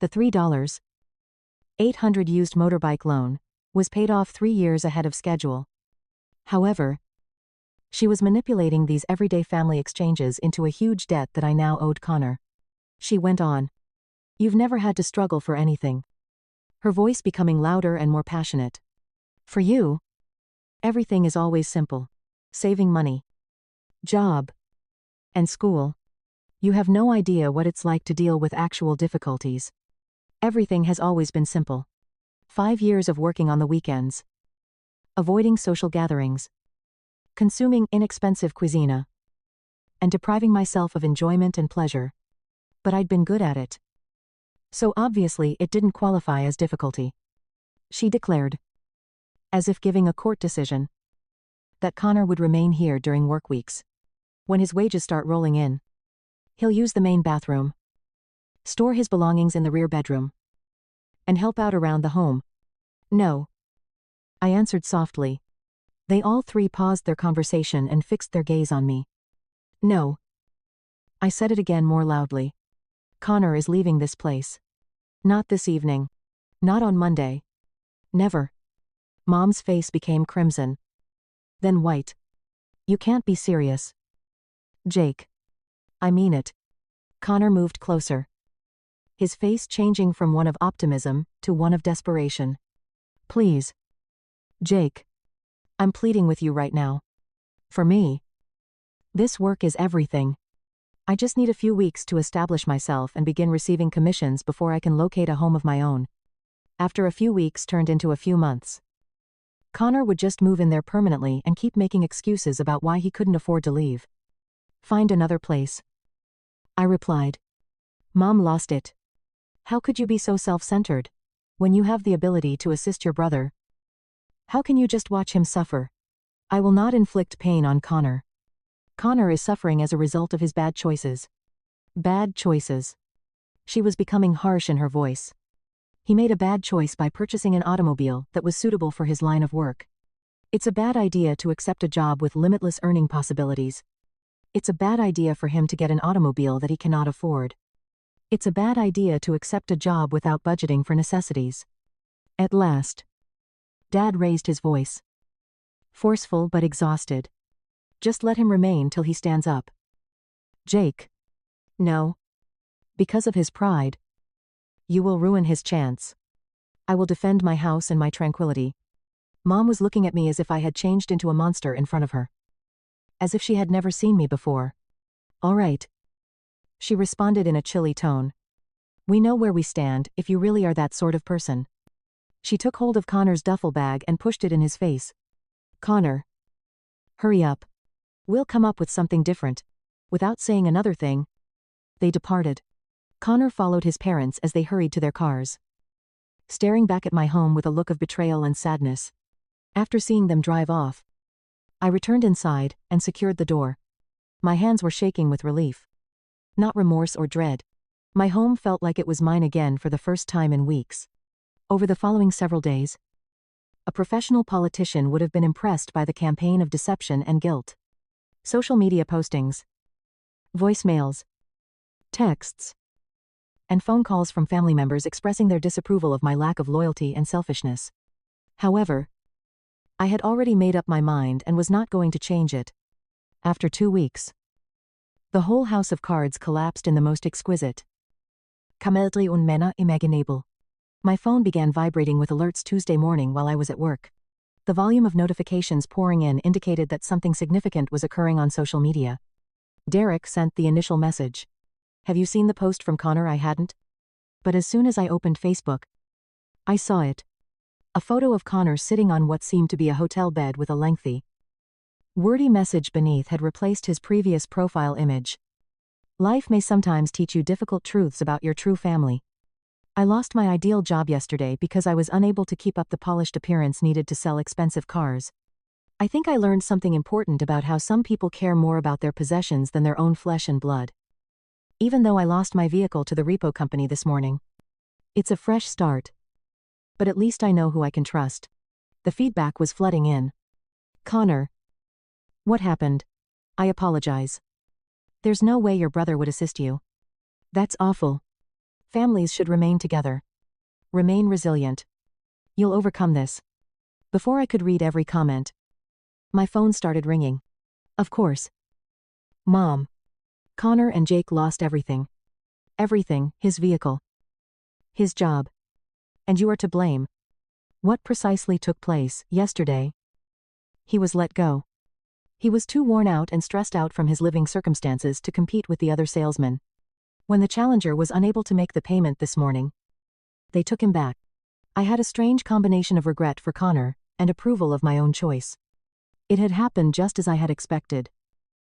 The $3,800 used motorbike loan was paid off 3 years ahead of schedule. However, she was manipulating these everyday family exchanges into a huge debt that I now owed Connor. She went on. You've never had to struggle for anything. Her voice becoming louder and more passionate. For you, everything is always simple. Saving money, job, and school. You have no idea what it's like to deal with actual difficulties. Everything has always been simple. 5 years of working on the weekends, avoiding social gatherings, consuming inexpensive cuisine, and depriving myself of enjoyment and pleasure. But I'd been good at it. So obviously it didn't qualify as difficulty. She declared, as if giving a court decision, that Connor would remain here during work weeks. When his wages start rolling in, he'll use the main bathroom, store his belongings in the rear bedroom, and help out around the home. No. I answered softly. They all three paused their conversation and fixed their gaze on me. No. I said it again more loudly. Connor is leaving this place. Not this evening. Not on Monday. Never. Mom's face became crimson. Then white. You can't be serious. Jake. I mean it. Connor moved closer, his face changing from one of optimism to one of desperation. Please. Jake. I'm pleading with you right now. For me, this work is everything. I just need a few weeks to establish myself and begin receiving commissions before I can locate a home of my own. After a few weeks turned into a few months, Connor would just move in there permanently and keep making excuses about why he couldn't afford to leave. Find another place. I replied. Mom lost it. How could you be so self-centered when you have the ability to assist your brother? How can you just watch him suffer? I will not inflict pain on Connor. Connor is suffering as a result of his bad choices. Bad choices. She was becoming harsh in her voice. He made a bad choice by purchasing an automobile that was suitable for his line of work. It's a bad idea to accept a job with limitless earning possibilities. It's a bad idea for him to get an automobile that he cannot afford. It's a bad idea to accept a job without budgeting for necessities. At last, Dad raised his voice. Forceful but exhausted. Just let him remain till he stands up. Jake. No. Because of his pride. You will ruin his chance. I will defend my house and my tranquility. Mom was looking at me as if I had changed into a monster in front of her. As if she had never seen me before. All right. She responded in a chilly tone. We know where we stand if you really are that sort of person. She took hold of Connor's duffel bag and pushed it in his face. Connor. Hurry up. We'll come up with something different. Without saying another thing, they departed. Connor followed his parents as they hurried to their cars, staring back at my home with a look of betrayal and sadness. After seeing them drive off, I returned inside and secured the door. My hands were shaking with relief. Not remorse or dread. My home felt like it was mine again for the first time in weeks. Over the following several days, a professional politician would have been impressed by the campaign of deception and guilt. Social media postings, voicemails, texts, and phone calls from family members expressing their disapproval of my lack of loyalty and selfishness. However, I had already made up my mind and was not going to change it. After 2 weeks, the whole house of cards collapsed in the most exquisite, Camaldri und Männer imaginable. My phone began vibrating with alerts Tuesday morning while I was at work. The volume of notifications pouring in indicated that something significant was occurring on social media. Derek sent the initial message. Have you seen the post from Connor? I hadn't. But as soon as I opened Facebook, I saw it. A photo of Connor sitting on what seemed to be a hotel bed with a lengthy, wordy message beneath had replaced his previous profile image. Life may sometimes teach you difficult truths about your true family. I lost my ideal job yesterday because I was unable to keep up the polished appearance needed to sell expensive cars. I think I learned something important about how some people care more about their possessions than their own flesh and blood. Even though I lost my vehicle to the repo company this morning. It's a fresh start. But at least I know who I can trust. The feedback was flooding in. Connor. What happened? I apologize. There's no way your brother would assist you. That's awful. Families should remain together. Remain resilient. You'll overcome this. Before I could read every comment, my phone started ringing. Of course. Mom. Connor and Jake lost everything. Everything, his vehicle. His job. And you are to blame. What precisely took place yesterday? He was let go. He was too worn out and stressed out from his living circumstances to compete with the other salesmen. When the challenger was unable to make the payment this morning, they took him back. I had a strange combination of regret for Connor and approval of my own choice. It had happened just as I had expected.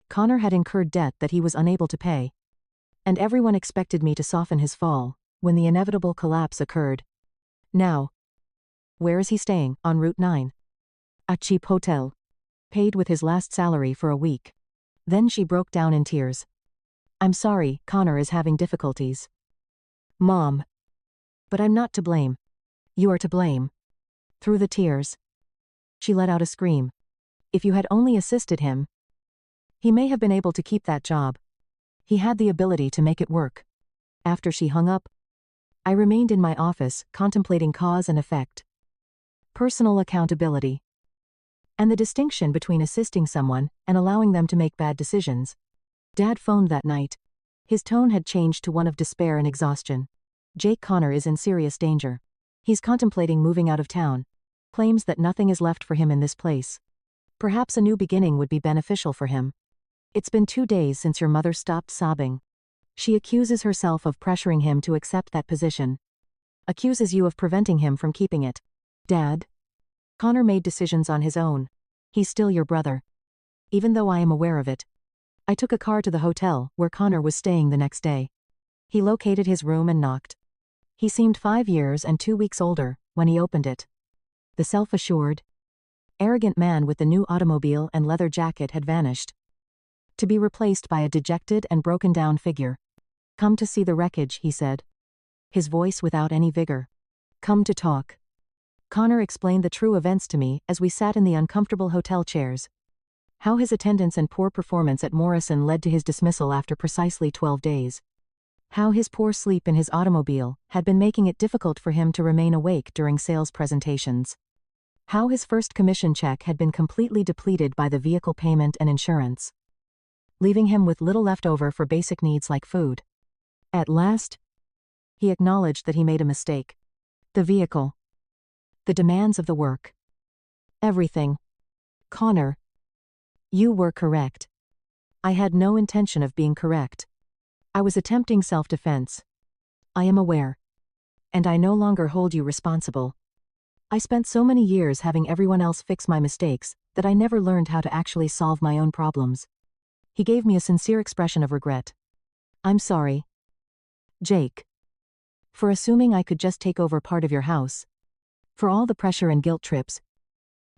Connor had incurred debt that he was unable to pay. And everyone expected me to soften his fall when the inevitable collapse occurred. Now, where is he staying? On Route 9. A cheap hotel. Paid with his last salary for a week. Then she broke down in tears. I'm sorry, Connor is having difficulties. Mom. But I'm not to blame. You are to blame. Through the tears, she let out a scream. If you had only assisted him, he may have been able to keep that job. He had the ability to make it work. After she hung up, I remained in my office, contemplating cause and effect. Personal accountability. And the distinction between assisting someone and allowing them to make bad decisions. Dad phoned that night. His tone had changed to one of despair and exhaustion. Jake Connor is in serious danger. He's contemplating moving out of town. Claims that nothing is left for him in this place. Perhaps a new beginning would be beneficial for him. It's been 2 days since your mother stopped sobbing. She accuses herself of pressuring him to accept that position. Accuses you of preventing him from keeping it. Dad? Connor made decisions on his own. He's still your brother. Even though I am aware of it. I took a car to the hotel where Connor was staying the next day. He located his room and knocked. He seemed 5 years and 2 weeks older when he opened it. The self-assured, arrogant man with the new automobile and leather jacket had vanished. To be replaced by a dejected and broken-down figure. Come to see the wreckage, he said. His voice without any vigor. Come to talk. Connor explained the true events to me as we sat in the uncomfortable hotel chairs. How his attendance and poor performance at Morrison led to his dismissal after precisely 12 days. How his poor sleep in his automobile had been making it difficult for him to remain awake during sales presentations. How his first commission check had been completely depleted by the vehicle payment and insurance, leaving him with little left over for basic needs like food. At last, he acknowledged that he made a mistake. The vehicle. The demands of the work. Everything. Connor. You were correct. I had no intention of being correct. I was attempting self-defense. I am aware. And I no longer hold you responsible. I spent so many years having everyone else fix my mistakes that I never learned how to actually solve my own problems. He gave me a sincere expression of regret. I'm sorry, Jake, for assuming I could just take over part of your house. For all the pressure and guilt trips.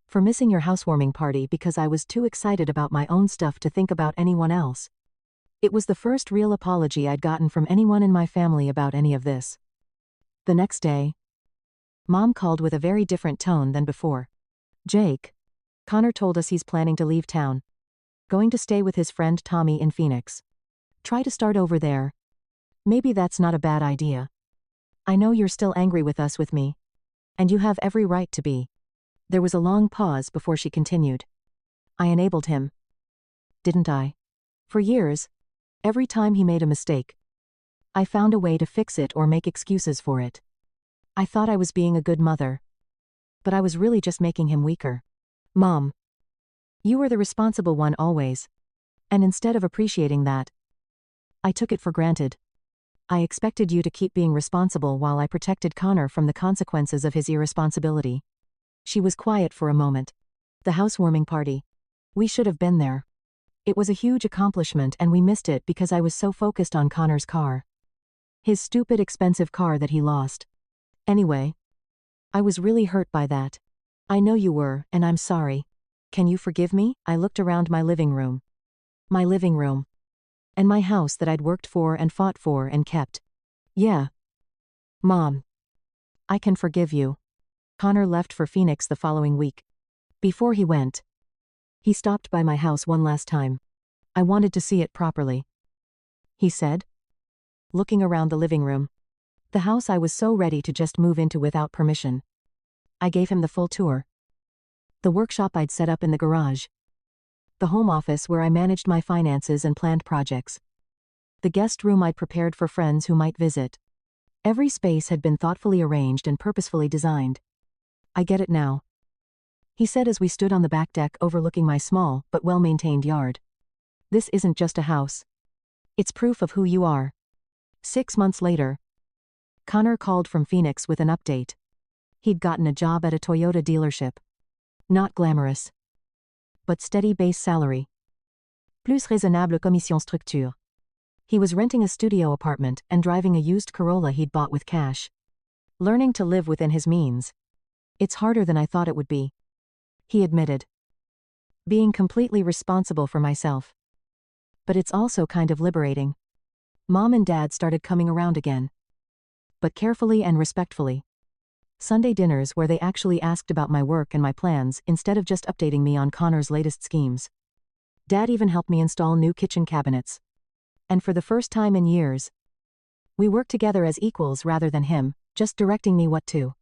For missing your housewarming party because I was too excited about my own stuff to think about anyone else. It was the first real apology I'd gotten from anyone in my family about any of this. The next day, Mom called with a very different tone than before. Jake. Connor told us he's planning to leave town. Going to stay with his friend Tommy in Phoenix. Try to start over there. Maybe that's not a bad idea. I know you're still angry with us with me. And you have every right to be. There was a long pause before she continued. I enabled him. Didn't I? For years, every time he made a mistake, I found a way to fix it or make excuses for it. I thought I was being a good mother. But I was really just making him weaker. Mom. You were the responsible one always. And instead of appreciating that, I took it for granted. I expected you to keep being responsible while I protected Connor from the consequences of his irresponsibility. She was quiet for a moment. The housewarming party. We should have been there. It was a huge accomplishment and we missed it because I was so focused on Connor's car. His stupid expensive car that he lost. Anyway, I was really hurt by that. I know you were, and I'm sorry. Can you forgive me? I looked around my living room. My living room. And my house that I'd worked for and fought for and kept. Yeah. Mom. I can forgive you. Connor left for Phoenix the following week. Before he went, he stopped by my house one last time. I wanted to see it properly. He said, looking around the living room. The house I was so ready to just move into without permission. I gave him the full tour. The workshop I'd set up in the garage. The home office where I managed my finances and planned projects. The guest room I'd prepared for friends who might visit. Every space had been thoughtfully arranged and purposefully designed. I get it now, he said as we stood on the back deck overlooking my small but well-maintained yard. This isn't just a house. It's proof of who you are. 6 months later, Connor called from Phoenix with an update. He'd gotten a job at a Toyota dealership. Not glamorous, but steady base salary. Plus raisonnable commission structure. He was renting a studio apartment and driving a used Corolla he'd bought with cash. Learning to live within his means. It's harder than I thought it would be, he admitted. Being completely responsible for myself. But it's also kind of liberating. Mom and Dad started coming around again. But carefully and respectfully. Sunday dinners where they actually asked about my work and my plans instead of just updating me on Connor's latest schemes. Dad even helped me install new kitchen cabinets. And for the first time in years, we worked together as equals rather than him, just directing me what to